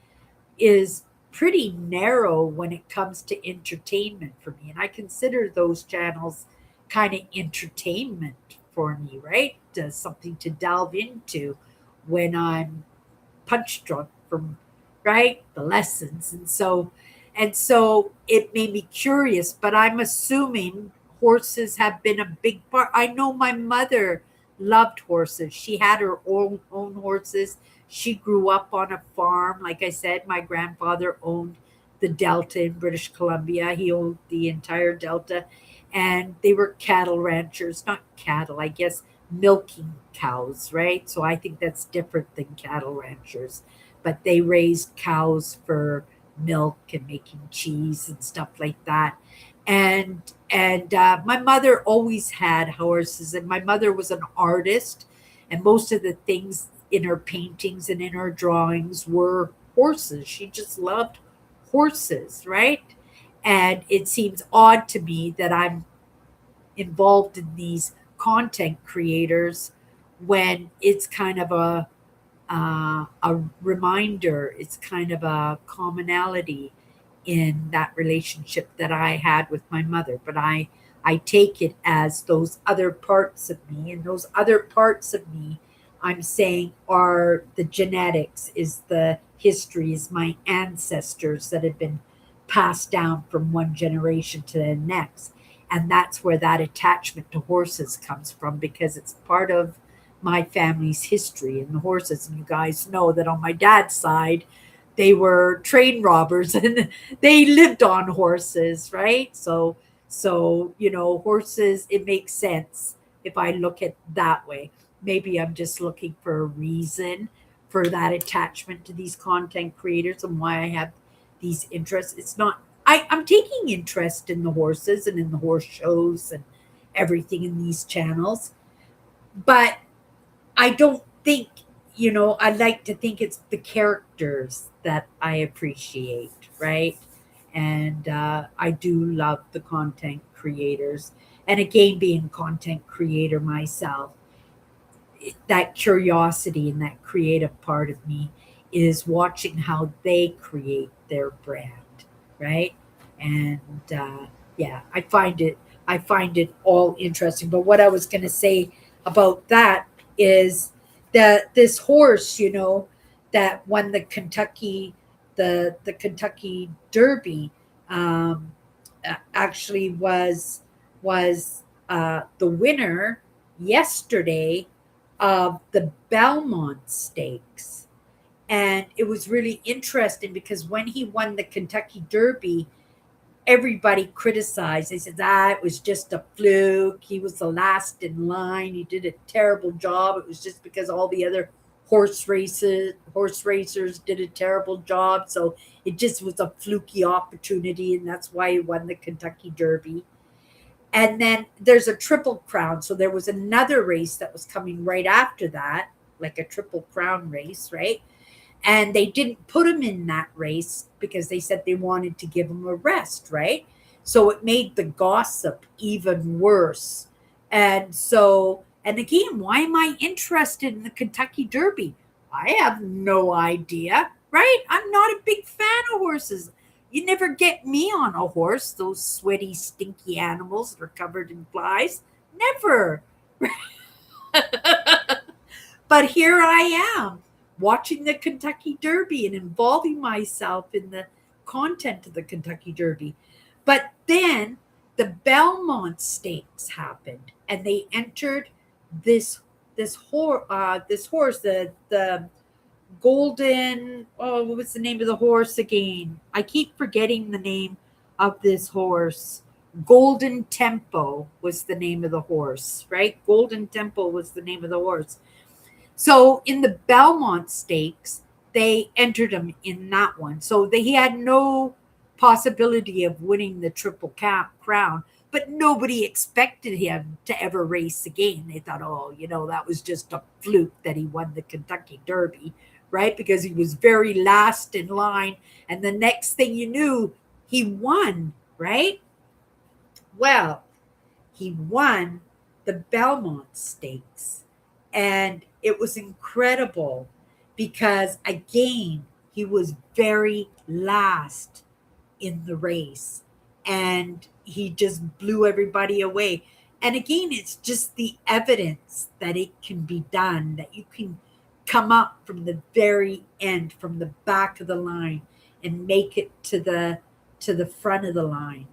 is pretty narrow when it comes to entertainment for me. And I consider those channels kind of entertainment for me, right? Something to delve into when I'm punch drunk from, right, the lessons. And so it made me curious, but I'm assuming horses have been a big part. I know my mother loved horses. She had her own horses. She grew up on a farm. Like I said, my grandfather owned the Delta in British Columbia. He owned the entire Delta, and they were cattle ranchers, not cattle, I guess, milking cows, right? So I think that's different than cattle ranchers. But they raised cows for milk and making cheese and stuff like that. And my mother always had horses, and my mother was an artist, and most of the things in her paintings and in her drawings were horses. She just loved horses, right? And it seems odd to me that I'm involved in these content creators when it's kind of a reminder, it's kind of a commonality in that relationship that I had with my mother. But I take it as those other parts of me, and those other parts of me, I'm saying, are the genetics, is the history, is my ancestors that have been passed down from one generation to the next. And that's where that attachment to horses comes from, because it's part of my family's history and the horses. And you guys know that on my dad's side, they were train robbers and they lived on horses, right? So horses, it makes sense if I look at that way. Maybe I'm just looking for a reason for that attachment to these content creators and why I have these interests. It's not I'm taking interest in the horses and in the horse shows and everything in these channels, but I don't think, I like to think it's the characters that I appreciate, right? And I do love the content creators. And again, being a content creator myself, that curiosity and that creative part of me is watching how they create their brand, right? And yeah, I find it all interesting. But what I was going to say about that is that this horse, that won the Kentucky Derby, um, actually was the winner yesterday of the Belmont Stakes. And it was really interesting because when he won the Kentucky Derby, everybody criticized. They said, it was just a fluke. He was the last in line. He did a terrible job. It was just because all the other horse racers did a terrible job. So it just was a fluky opportunity, and that's why he won the Kentucky Derby. And then there's a triple crown. So there was another race that was coming right after that, like a triple crown race, right? And they didn't put him in that race because they said they wanted to give him a rest, right? So it made the gossip even worse. And again, why am I interested in the Kentucky Derby? I have no idea, right? I'm not a big fan of horses. You never get me on a horse, those sweaty, stinky animals that are covered in flies. Never. But here I am watching the Kentucky Derby and involving myself in the content of the Kentucky Derby. But then the Belmont Stakes happened, and they entered this horse, the golden. Oh, what was the name of the horse again? I keep forgetting the name of this horse. Golden Tempo was the name of the horse, right? Golden Tempo was the name of the horse. So in the Belmont Stakes, they entered him in that one. So he had no possibility of winning the Triple Crown, but nobody expected him to ever race again. They thought, oh, that was just a fluke that he won the Kentucky Derby, right? Because he was very last in line. And the next thing you knew, he won, right? Well, he won the Belmont Stakes. And it was incredible because, again, he was very last in the race and he just blew everybody away. And again, it's just the evidence that it can be done, that you can come up from the very end, from the back of the line, and make it to the front of the line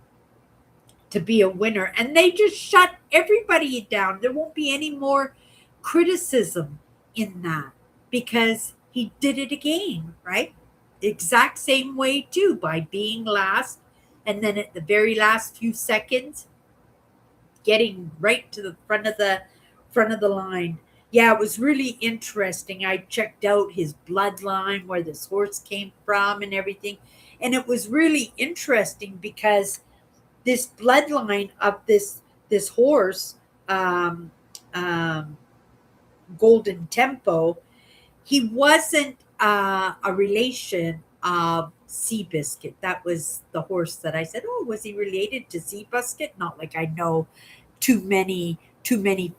to be a winner. And they just shut everybody down. There won't be any more criticism in that because he did it again, right? Exact same way too, by being last and then at the very last few seconds getting right to the front of the line. Yeah, it was really interesting. I checked out his bloodline, where this horse came from and everything. And it was really interesting because this bloodline of this horse, um, um, Golden Tempo, he wasn't a relation of Seabiscuit. That was the horse that I said, oh, was he related to Seabiscuit? Not like I know too many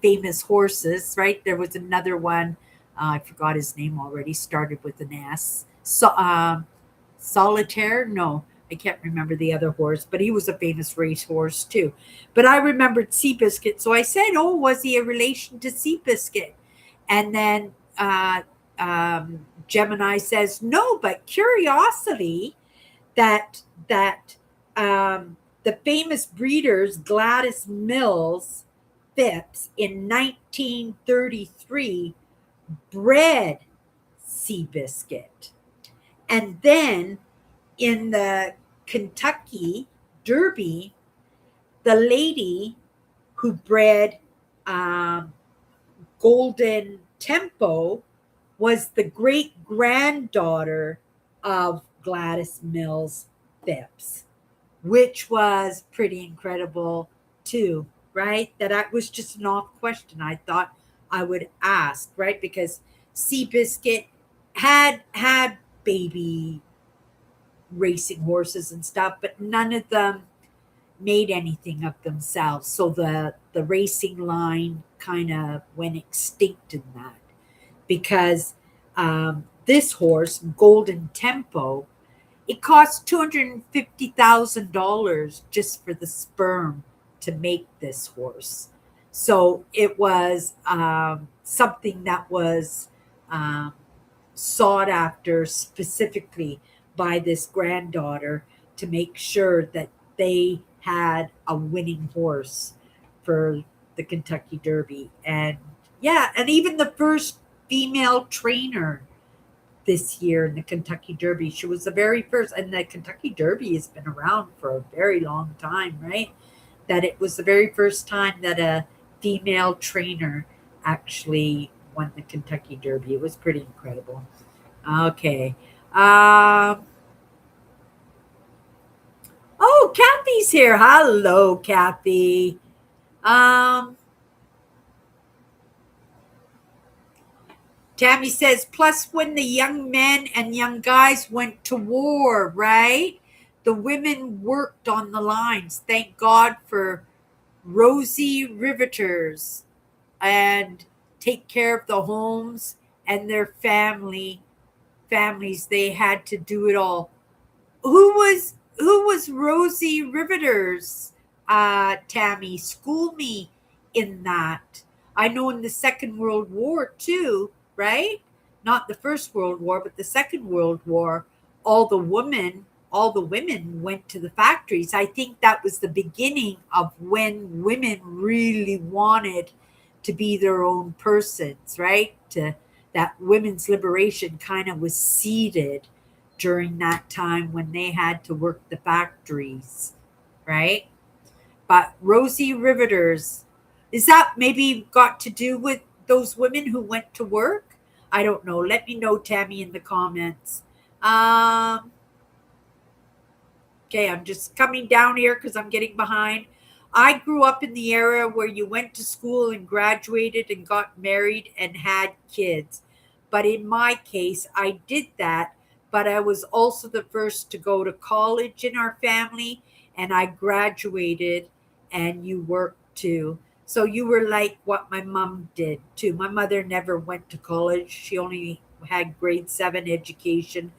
famous horses, right? There was another one. I forgot his name already. Started with an S. Solitaire? No, I can't remember the other horse, but he was a famous race horse too. But I remembered Seabiscuit, so I said, "Oh, was he a relation to Seabiscuit?" And then Gemini says, "No, but curiosity that the famous breeders Gladys Mills Phipps in 1933 bred Seabiscuit." And then in the Kentucky Derby, the lady who bred um, Golden Tempo was the great granddaughter of Gladys Mills Phipps, which was pretty incredible too, right? That was just an off question I thought I would ask, right? Because Seabiscuit had baby racing horses and stuff, but none of them made anything of themselves. So the racing line kind of went extinct in that because this horse, Golden Tempo, it cost $250,000 just for the sperm to make this horse. So it was something that was um, sought after specifically by this granddaughter to make sure that they had a winning horse for the Kentucky Derby. And yeah, and even the first female trainer this year in the Kentucky Derby. She was the very first, and the Kentucky Derby has been around for a very long time, right? That it was the very first time that a female trainer actually won the Kentucky Derby. It was pretty incredible. Okay. Um, oh, Kathy's here. Hello, Kathy. Um, Tammy says, plus when the young men and young guys went to war, right? The women worked on the lines. Thank God for Rosy Riveters and take care of the homes and their families. They had to do it all. Who was Rosie Riveters? Tammy, school me in that. I know in the Second World War too, right? Not the First World War, but the Second World War. All the women, all the women went to the factories. I think that was the beginning of when women really wanted to be their own persons, right? To that women's liberation kind of was seeded during that time when they had to work the factories, right? But Rosie Riveters, is that maybe got to do with those women who went to work? I don't know. Let me know, Tammy, in the comments. Um, Okay, I'm just coming down here because I'm getting behind. I grew up in the era where you went to school and graduated and got married and had kids. But in my case, I did that, but I was also the first to go to college in our family, and I graduated, and you worked too. So you were like what my mom did too. My mother never went to college, she only had grade 7 education,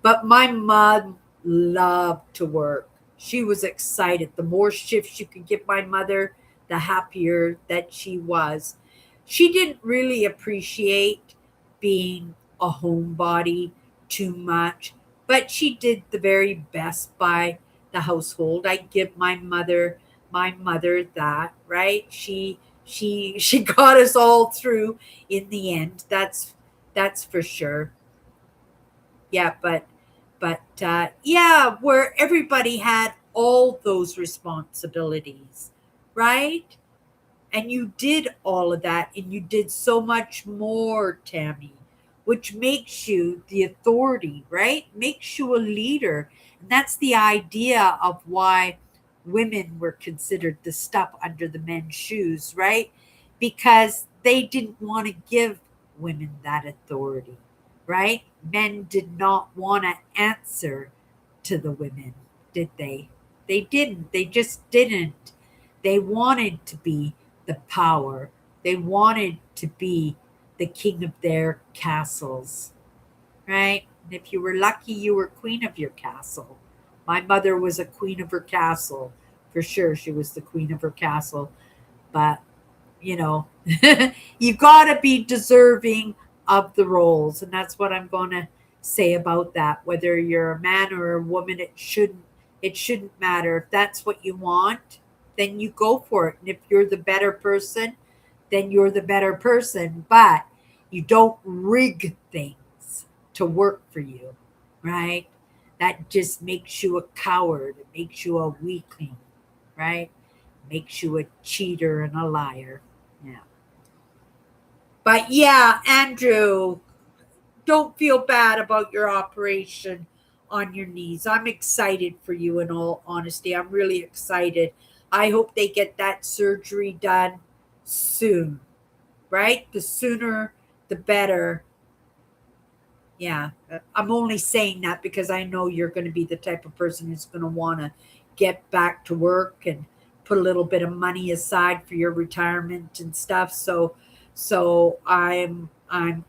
but my mom loved to work. She was excited. The more shifts you could give my mother, the happier that she was. She didn't really appreciate being a homebody too much, but she did the very best by the household. I give my mother that, right? She got us all through in the end. That's for sure. Yeah, but yeah, where everybody had all those responsibilities, right? And you did all of that, and you did so much more, Tammy, which makes you the authority, right? Makes you a leader. And that's the idea of why women were considered the stuff under the men's shoes, right? Because they didn't want to give women that authority, right? Men did not want to answer to the women, did they? They didn't. They just didn't. They wanted to be the power. They wanted to be the king of their castles, right? And if you were lucky, you were queen of your castle. My mother was a queen of her castle. For sure, she was the queen of her castle. But, you know, you got to be deserving of the roles. And that's what I'm going to say about that. Whether you're a man or a woman, it shouldn't matter. If that's what you want, then you go for it. And if you're the better person, then you're the better person. But you don't rig things to work for you. right? That just makes you a coward. It makes you a weakling, right? Makes you a cheater and a liar. Yeah. But yeah, Andrew, don't feel bad about your operation on your knees. I'm excited for you, in all honesty. I'm really excited. I hope they get that surgery done soon, right? The sooner, the better. Yeah, I'm only saying that because I know you're going to be the type of person who's going to want to get back to work and put a little bit of money aside for your retirement and stuff. So I'm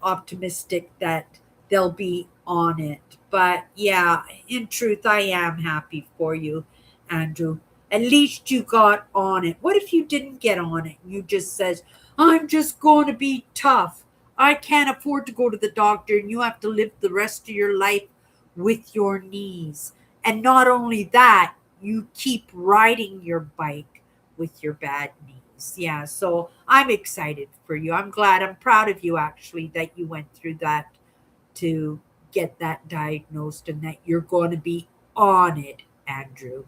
optimistic that they'll be on it. But yeah, in truth, I am happy for you, Andrew. At least you got on it. What if you didn't get on it? You just says, "I'm just going to be tough. I can't afford to go to the doctor, and you have to live the rest of your life with your knees." And not only that, you keep riding your bike with your bad knees. Yeah, so I'm excited for you. I'm glad, I'm proud of you actually that you went through that to get that diagnosed and that you're going to be on it, Andrew.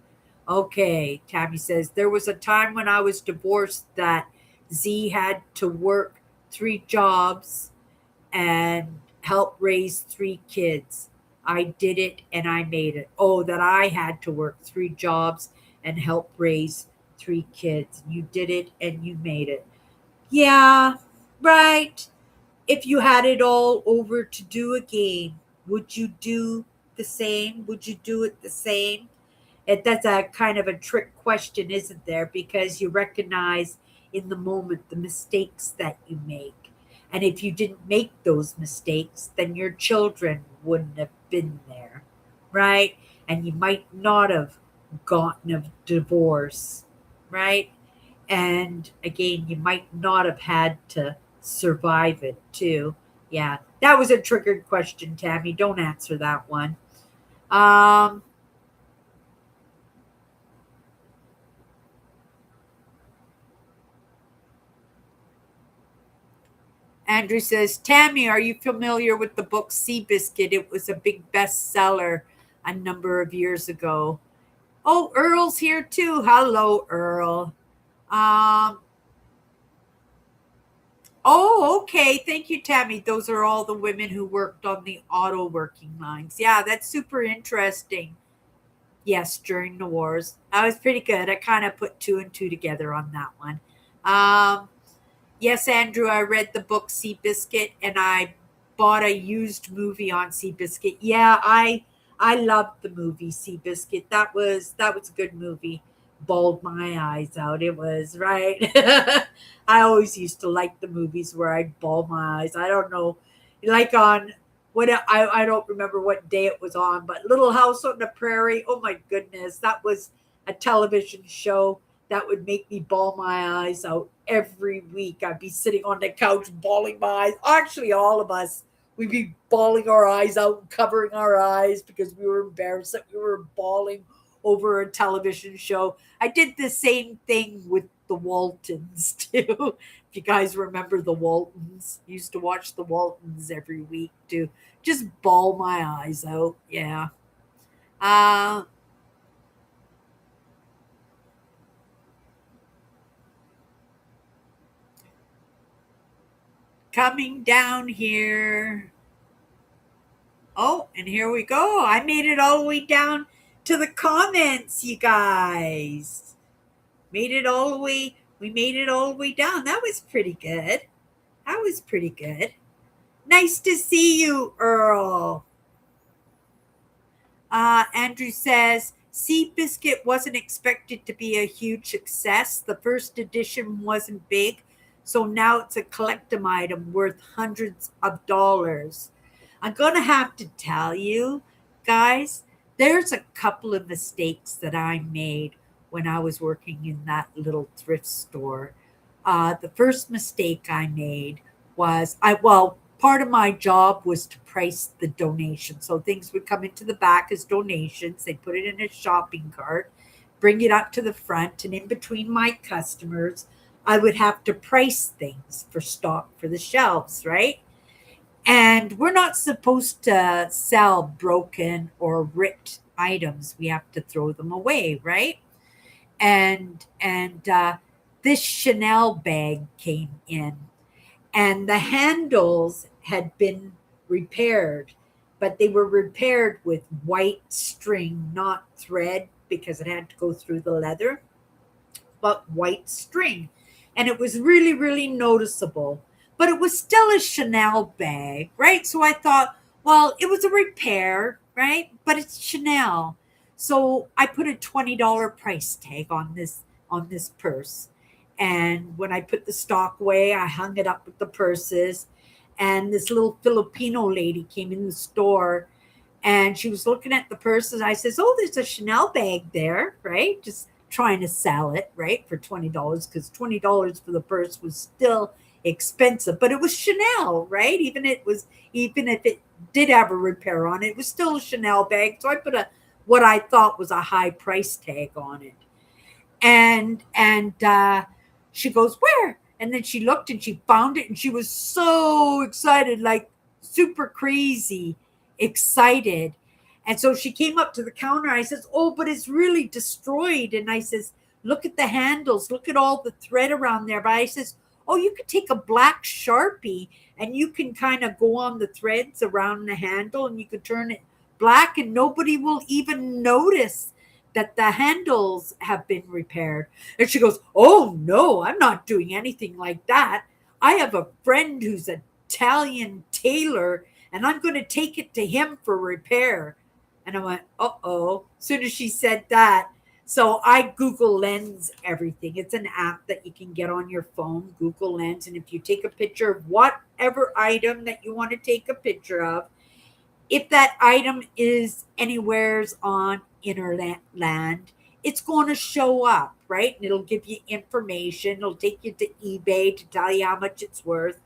Okay, Tammy says, there was a time when I was divorced that Z had to work 3 jobs and help raise 3 kids. I did it and I made it. Oh, that I had to work 3 jobs and help raise 3 kids. You did it and you made it. Yeah, right. If you had it all over to do again, would you do the same? Would you do it the same? That's a kind of a trick question, isn't there? Because you recognize in the moment the mistakes that you make. And if you didn't make those mistakes, then your children wouldn't have been there, right? And you might not have gotten a divorce, right? And again, you might not have had to survive it too. Yeah, that was a triggered question, Tammy. Don't answer that one. Um, Andrew says, Tammy, are you familiar with the book Seabiscuit? It was a big bestseller a number of years ago. Oh, Earl's here too. Hello, Earl. Um, oh, okay. Thank you, Tammy. Those are all the women who worked on the auto working lines. Yeah, that's super interesting. Yes, during the wars. That was pretty good. I kind of put 2 and 2 together on that one. Um, Yes, Andrew, I read the book Seabiscuit and I bought a used movie on Seabiscuit. Yeah, I loved the movie Seabiscuit. That was a good movie. Bawled my eyes out. It was right. I always used to like the movies where I'd bawl my eyes. I don't know, like on what I don't remember what day it was on, but Little House on the Prairie. Oh my goodness, that was a television show that would make me bawl my eyes out every week. I'd be sitting on the couch bawling my eyes. Actually, all of us, we'd be bawling our eyes out and covering our eyes because we were embarrassed that we were bawling over a television show. I did the same thing with the Waltons too. If you guys remember the Waltons, used to watch the Waltons every week to just bawl my eyes out. Yeah. Uh, Coming down here. Oh, and here we go. I made it all the way down to the comments, you guys. Made it all the way. We made it all the way down. That was pretty good. That was pretty good. Nice to see you, Earl. Andrew says Seabiscuit wasn't expected to be a huge success. The first edition wasn't big, so now it's a collector's item worth hundreds of dollars. I'm going to have to tell you, guys, there's a couple of mistakes that I made when I was working in that little thrift store. The first mistake I made was part of my job was to price the donation. So things would come into the back as donations. They put it in a shopping cart, bring it up to the front, and in between my customers, I would have to price things for stock for the shelves, right? And we're not supposed to sell broken or ripped items. We have to throw them away, right? And this Chanel bag came in, and the handles had been repaired, but they were repaired with white string, not thread, because it had to go through the leather, but white string. And it was really, really noticeable. But it was still a Chanel bag, right? So I thought, well, it was a repair, right? But it's Chanel. So I put a $20 price tag on this purse. And when I put the stock away, I hung it up with the purses. And this little Filipino lady came in the store, and she was looking at the purses. I says, "Oh, there's a Chanel bag there, right?" Just trying to sell it, right, for $20, because $20 for the purse was still expensive, but it was Chanel, right? Even if it did have a repair on it, it was still a Chanel bag. So I put a what I thought was a high price tag on it. And she goes, "Where?" And then she looked and she found it, and she was so excited, like super crazy excited. And so she came up to the counter. I says, "Oh, but it's really destroyed." And I says, "Look at the handles, look at all the thread around there." But I says, "Oh, you could take a black Sharpie and you can kind of go on the threads around the handle, and you could turn it black, and nobody will even notice that the handles have been repaired." And she goes, "Oh, no, I'm not doing anything like that. I have a friend who's an Italian tailor, and I'm going to take it to him for repair." And I went, "Uh-oh." As soon as she said that, so I Google Lens everything. It's an app that you can get on your phone, Google Lens. And if you take a picture of whatever item that you want to take a picture of, if that item is anywheres on internet, it's going to show up, right? And it'll give you information. It'll take you to eBay to tell you how much it's worth.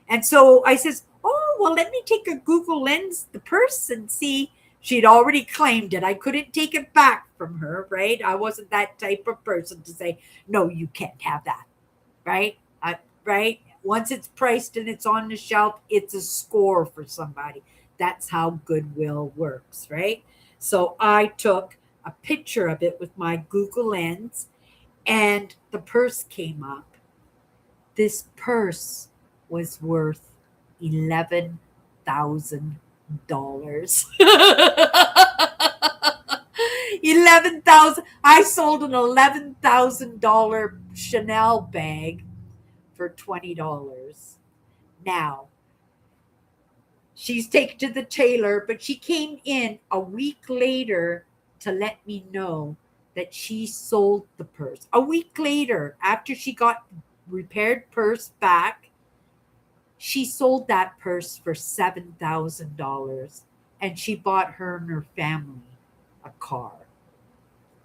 And so I says, "Oh, well, let me take a Google Lens, the purse, and see." She'd already claimed it. I couldn't take it back from her, right? I wasn't that type of person to say, "No, you can't have that," right? Right? Once it's priced and it's on the shelf, it's a score for somebody. That's how Goodwill works, right? So I took a picture of it with my Google Lens, and the purse came up. This purse was worth $11,000. 11,000. I sold an $11,000 Chanel bag for $20. Now, she's taken to the tailor, but she came in a week later to let me know that she sold the purse. A week later, after she got repaired purse back, she sold that purse for $7,000, and she bought her and her family a car.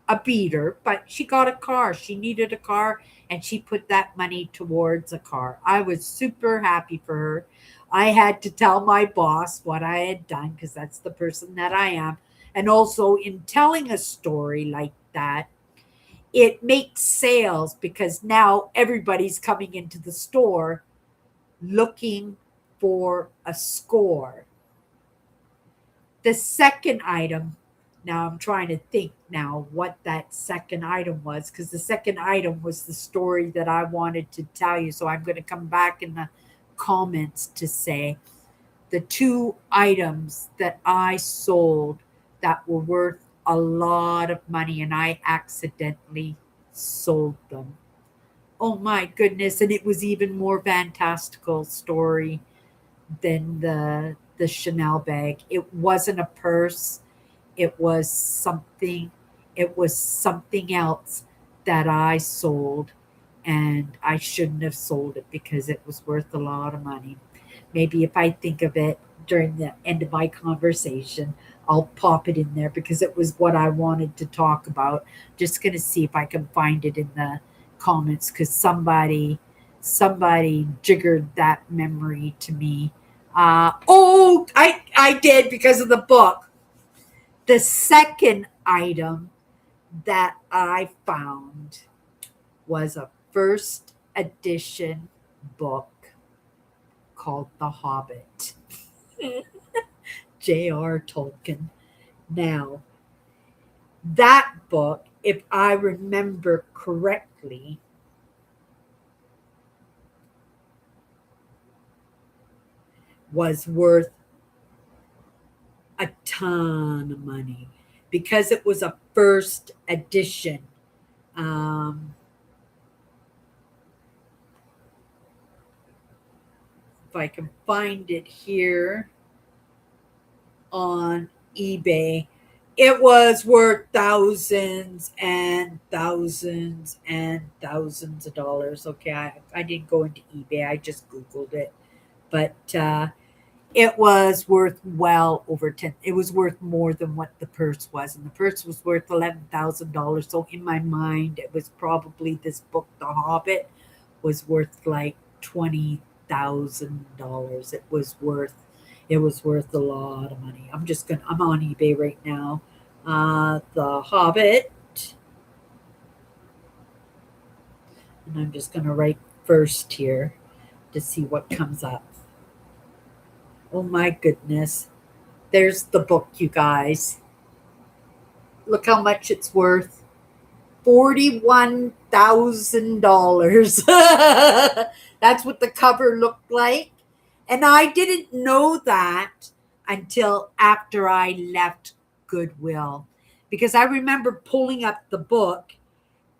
A beater, but she got a car. She needed a car, and she put that money towards a car. I was super happy for her. I had to tell my boss what I had done, because that's the person that I am. And also, in telling a story like that, it makes sales, because now everybody's coming into the store looking for a score. The second item, now I'm trying to think now what that second item was, because the second item was the story that I wanted to tell you. So I'm going to come back in the comments to say the two items that I sold that were worth a lot of money, and I accidentally sold them. Oh my goodness. And it was even more fantastical story than the Chanel bag. It wasn't a purse. It was something it was something else that I sold, and I shouldn't have sold it because it was worth a lot of money. Maybe if I think of it during the end of my conversation, I'll pop it in there, because it was what I wanted to talk about. Just going to see if I can find it in the comments, because somebody jiggered that memory to me. I did, because of the book. The second item that I found was a first edition book called The Hobbit. J.R. Tolkien. Now, that book, if I remember correctly, was worth a ton of money because it was a first edition. Um, if I can find it here on eBay, it was worth thousands and thousands and thousands of dollars. Okay, I didn't go into eBay, I just Googled it. But it was worth well over 10. It was worth more than what the purse was. And the purse was worth $11,000. So in my mind, it was probably this book, The Hobbit, was worth like $20,000. It was worth a lot of money. I'm on eBay right now. The Hobbit, and I'm just gonna write first here to see what comes up. Oh my goodness. There's the book, you guys. Look how much it's worth. $41,000. That's what the cover looked like. And I didn't know that until after I left Goodwill. Because I remember pulling up the book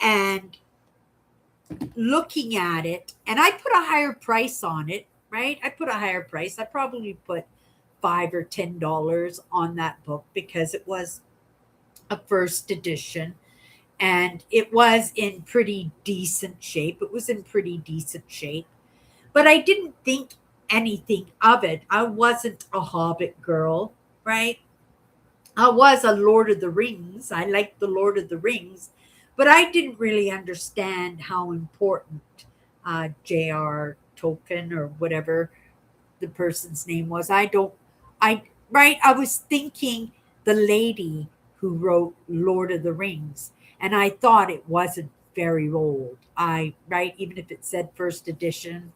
and looking at it, and I put a higher price on it, right? I put a higher price. I probably put $5 or $10 on that book because it was a first edition and it was in pretty decent shape. It was in pretty decent shape, but I didn't think anything of it. I wasn't a Hobbit girl, right? I was a Lord of the Rings. I liked the Lord of the Rings, but I didn't really understand how important J.R. Tolkien or whatever the person's name was. I was thinking the lady who wrote Lord of the Rings, and I thought it wasn't very old. Right, even if it said first edition,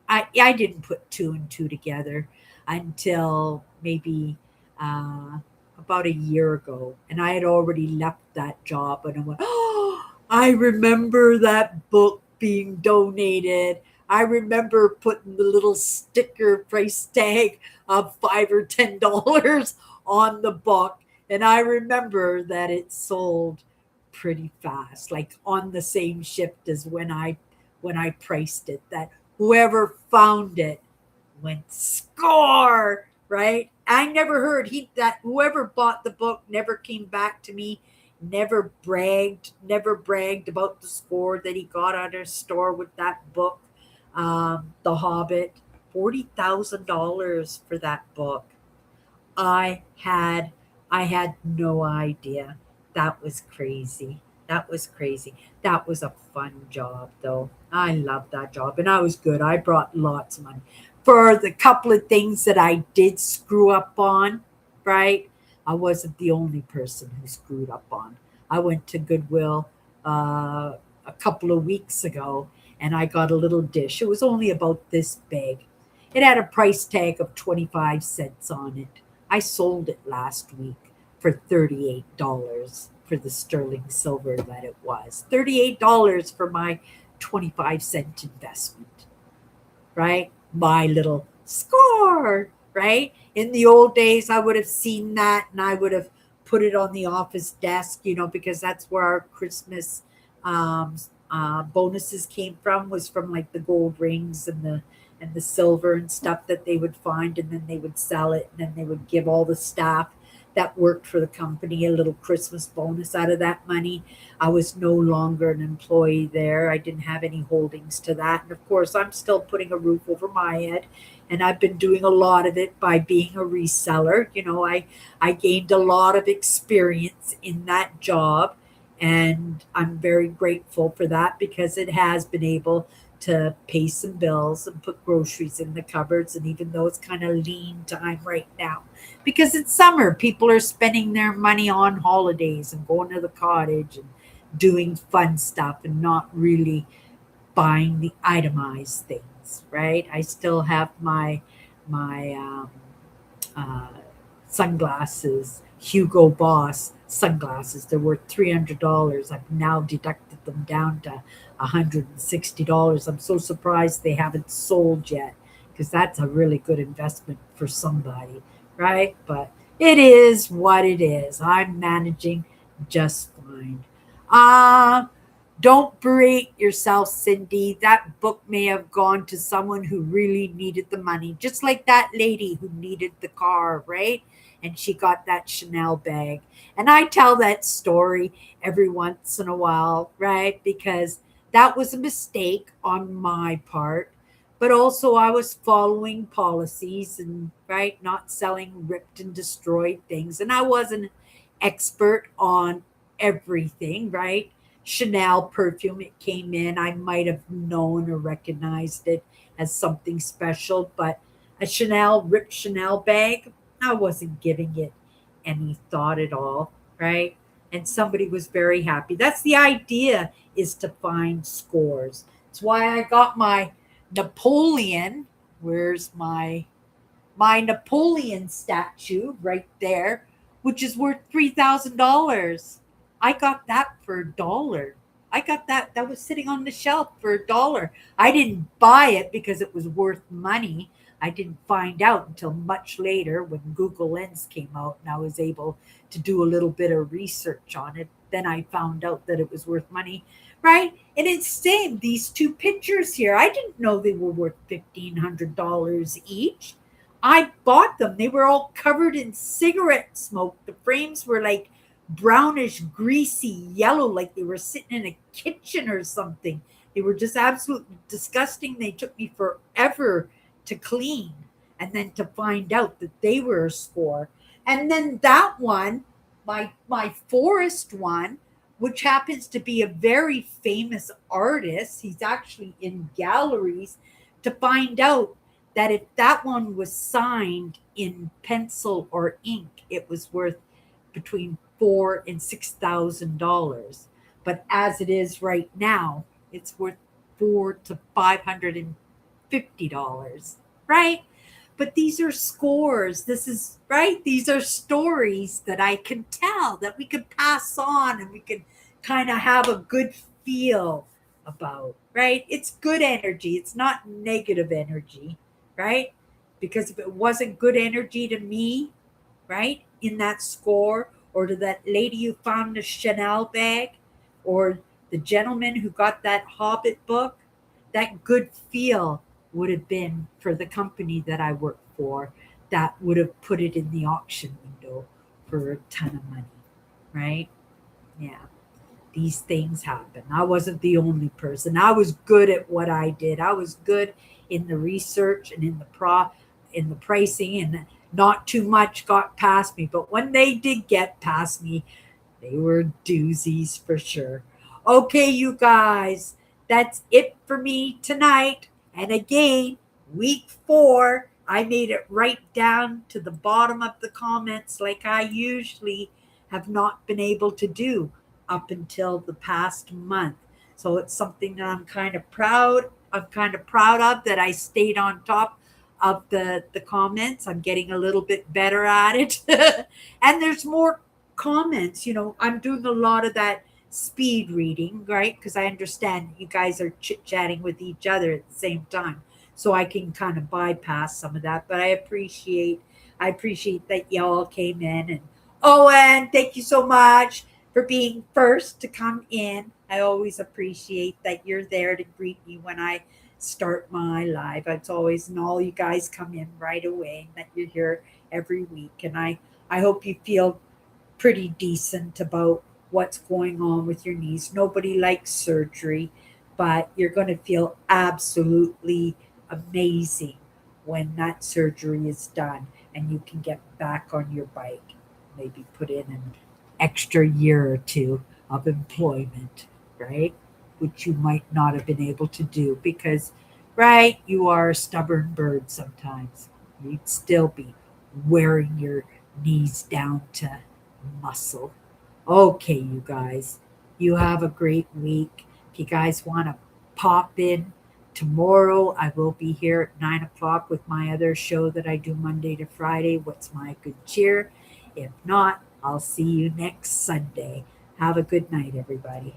I didn't put two and two together until maybe about a year ago, and I had already left that job, and I went, oh, I remember that book being donated. I remember putting the little sticker price tag of $5 or $10 on the book, and I remember that it sold pretty fast, like on the same shift as when I priced it. That whoever found it went score, right? I never heard that whoever bought the book never came back to me, never bragged about the score that he got at a store with that book. The Hobbit, $40,000 for that book. I had I had no idea. That was crazy. That was crazy. That was a fun job though. I loved that job and I was good. I brought lots of money. For the couple of things that I did screw up on, right? I wasn't the only person who screwed up on. I went to Goodwill a couple of weeks ago and I got a little dish. It was only about this big. It had a price tag of 25 cents on it. I sold it last week for $38 for the sterling silver that it was. $38 for my 25-cent investment, right? My little score, right? In the old days, I would have seen that and I would have put it on the office desk, because that's where our Christmas bonuses came from, was from like the gold rings and the silver and stuff that they would find, and then they would sell it, and then they would give all the staff that worked for the company a little Christmas bonus out of that money. I was no longer an employee there. I didn't have any holdings to that. And of course, I'm still putting a roof over my head. And I've been doing a lot of it by being a reseller. I gained a lot of experience in that job. And I'm very grateful for that because it has been able to pay some bills and put groceries in the cupboards. And even though it's kind of lean time right now, because it's summer, people are spending their money on holidays and going to the cottage and doing fun stuff and not really buying the itemized things. investments, right? I still have my uh, sunglasses, Hugo Boss sunglasses. They're worth $300. I've now deducted them down to $160. I'm so surprised they haven't sold yet because that's a really good investment for somebody, right? But it is what it is. I'm managing just fine. Uh, don't berate yourself, Cindy. That book may have gone to someone who really needed the money, just like that lady who needed the car, right? And she got that Chanel bag. And I tell that story every once in a while, right? Because that was a mistake on my part. But also, I was following policies and, right, not selling ripped and destroyed things. And I wasn't an expert on everything, right? Chanel perfume, it came in. I might have known or recognized it as something special, but a ripped Chanel bag, I wasn't giving it any thought at all, right? And somebody was very happy. That's the idea, is to find scores. It's why I got my Napoleon. Where's my Napoleon statue right there, which is worth $3,000. I got that for $1. I got that. That was sitting on the shelf for $1. I didn't buy it because it was worth money. I didn't find out until much later when Google Lens came out and I was able to do a little bit of research on it. Then I found out that it was worth money, right? And it's same. These two pictures here, I didn't know they were worth $1,500 each. I bought them. They were all covered in cigarette smoke. The frames were like brownish, greasy yellow, like they were sitting in a kitchen or something. They were just absolutely disgusting. They took me forever to clean and then to find out that they were a score. And then that one, my forest one, which happens to be a very famous artist. He's actually in galleries, to find out that if that one was signed in pencil or ink, it was worth between $4,000 and $6,000. But as it is right now, it's worth $400 to $550, right? But these are scores. This is right. These are stories that I can tell, that we can pass on, and we can kind of have a good feel about, right? It's good energy. It's not negative energy, right? Because if it wasn't good energy to me, right, in that score, or to that lady who found the Chanel bag, or the gentleman who got that Hobbit book, that good feel would have been for the company that I work for, that would have put it in the auction window for a ton of money, right? Yeah, these things happen. I wasn't the only person. I was good at what I did. I was good in the research and in the pricing, and not too much got past me. But when they did get past me, they were doozies for sure. Okay, you guys, that's it for me tonight. And again, week 4, I made it right down to the bottom of the comments like I usually have not been able to do up until the past month. So it's something that I'm kind of proud. I'm kind of proud of, that I stayed on top of the comments. I'm getting a little bit better at it. And there's more comments. I'm doing a lot of that speed reading, right? Because I understand you guys are chit chatting with each other at the same time, so I can kind of bypass some of that. But I appreciate that y'all came in. And and thank you so much for being first to come in. I always appreciate that you're there to greet me when I start my live. It's always, and all you guys come in right away, and that you're here every week. And I hope you feel pretty decent about what's going on with your knees. Nobody likes surgery, but you're going to feel absolutely amazing when that surgery is done and you can get back on your bike. Maybe put in an extra year or two of employment, right? Which you might not have been able to do because, right, you are a stubborn bird sometimes. You'd still be wearing your knees down to muscle. Okay, you guys, you have a great week. If you guys want to pop in Tomorrow I will be here at 9 o'clock with my other show that I do Monday to Friday. What's My Good Cheer? If not, I'll see you next Sunday. Have a good night, everybody.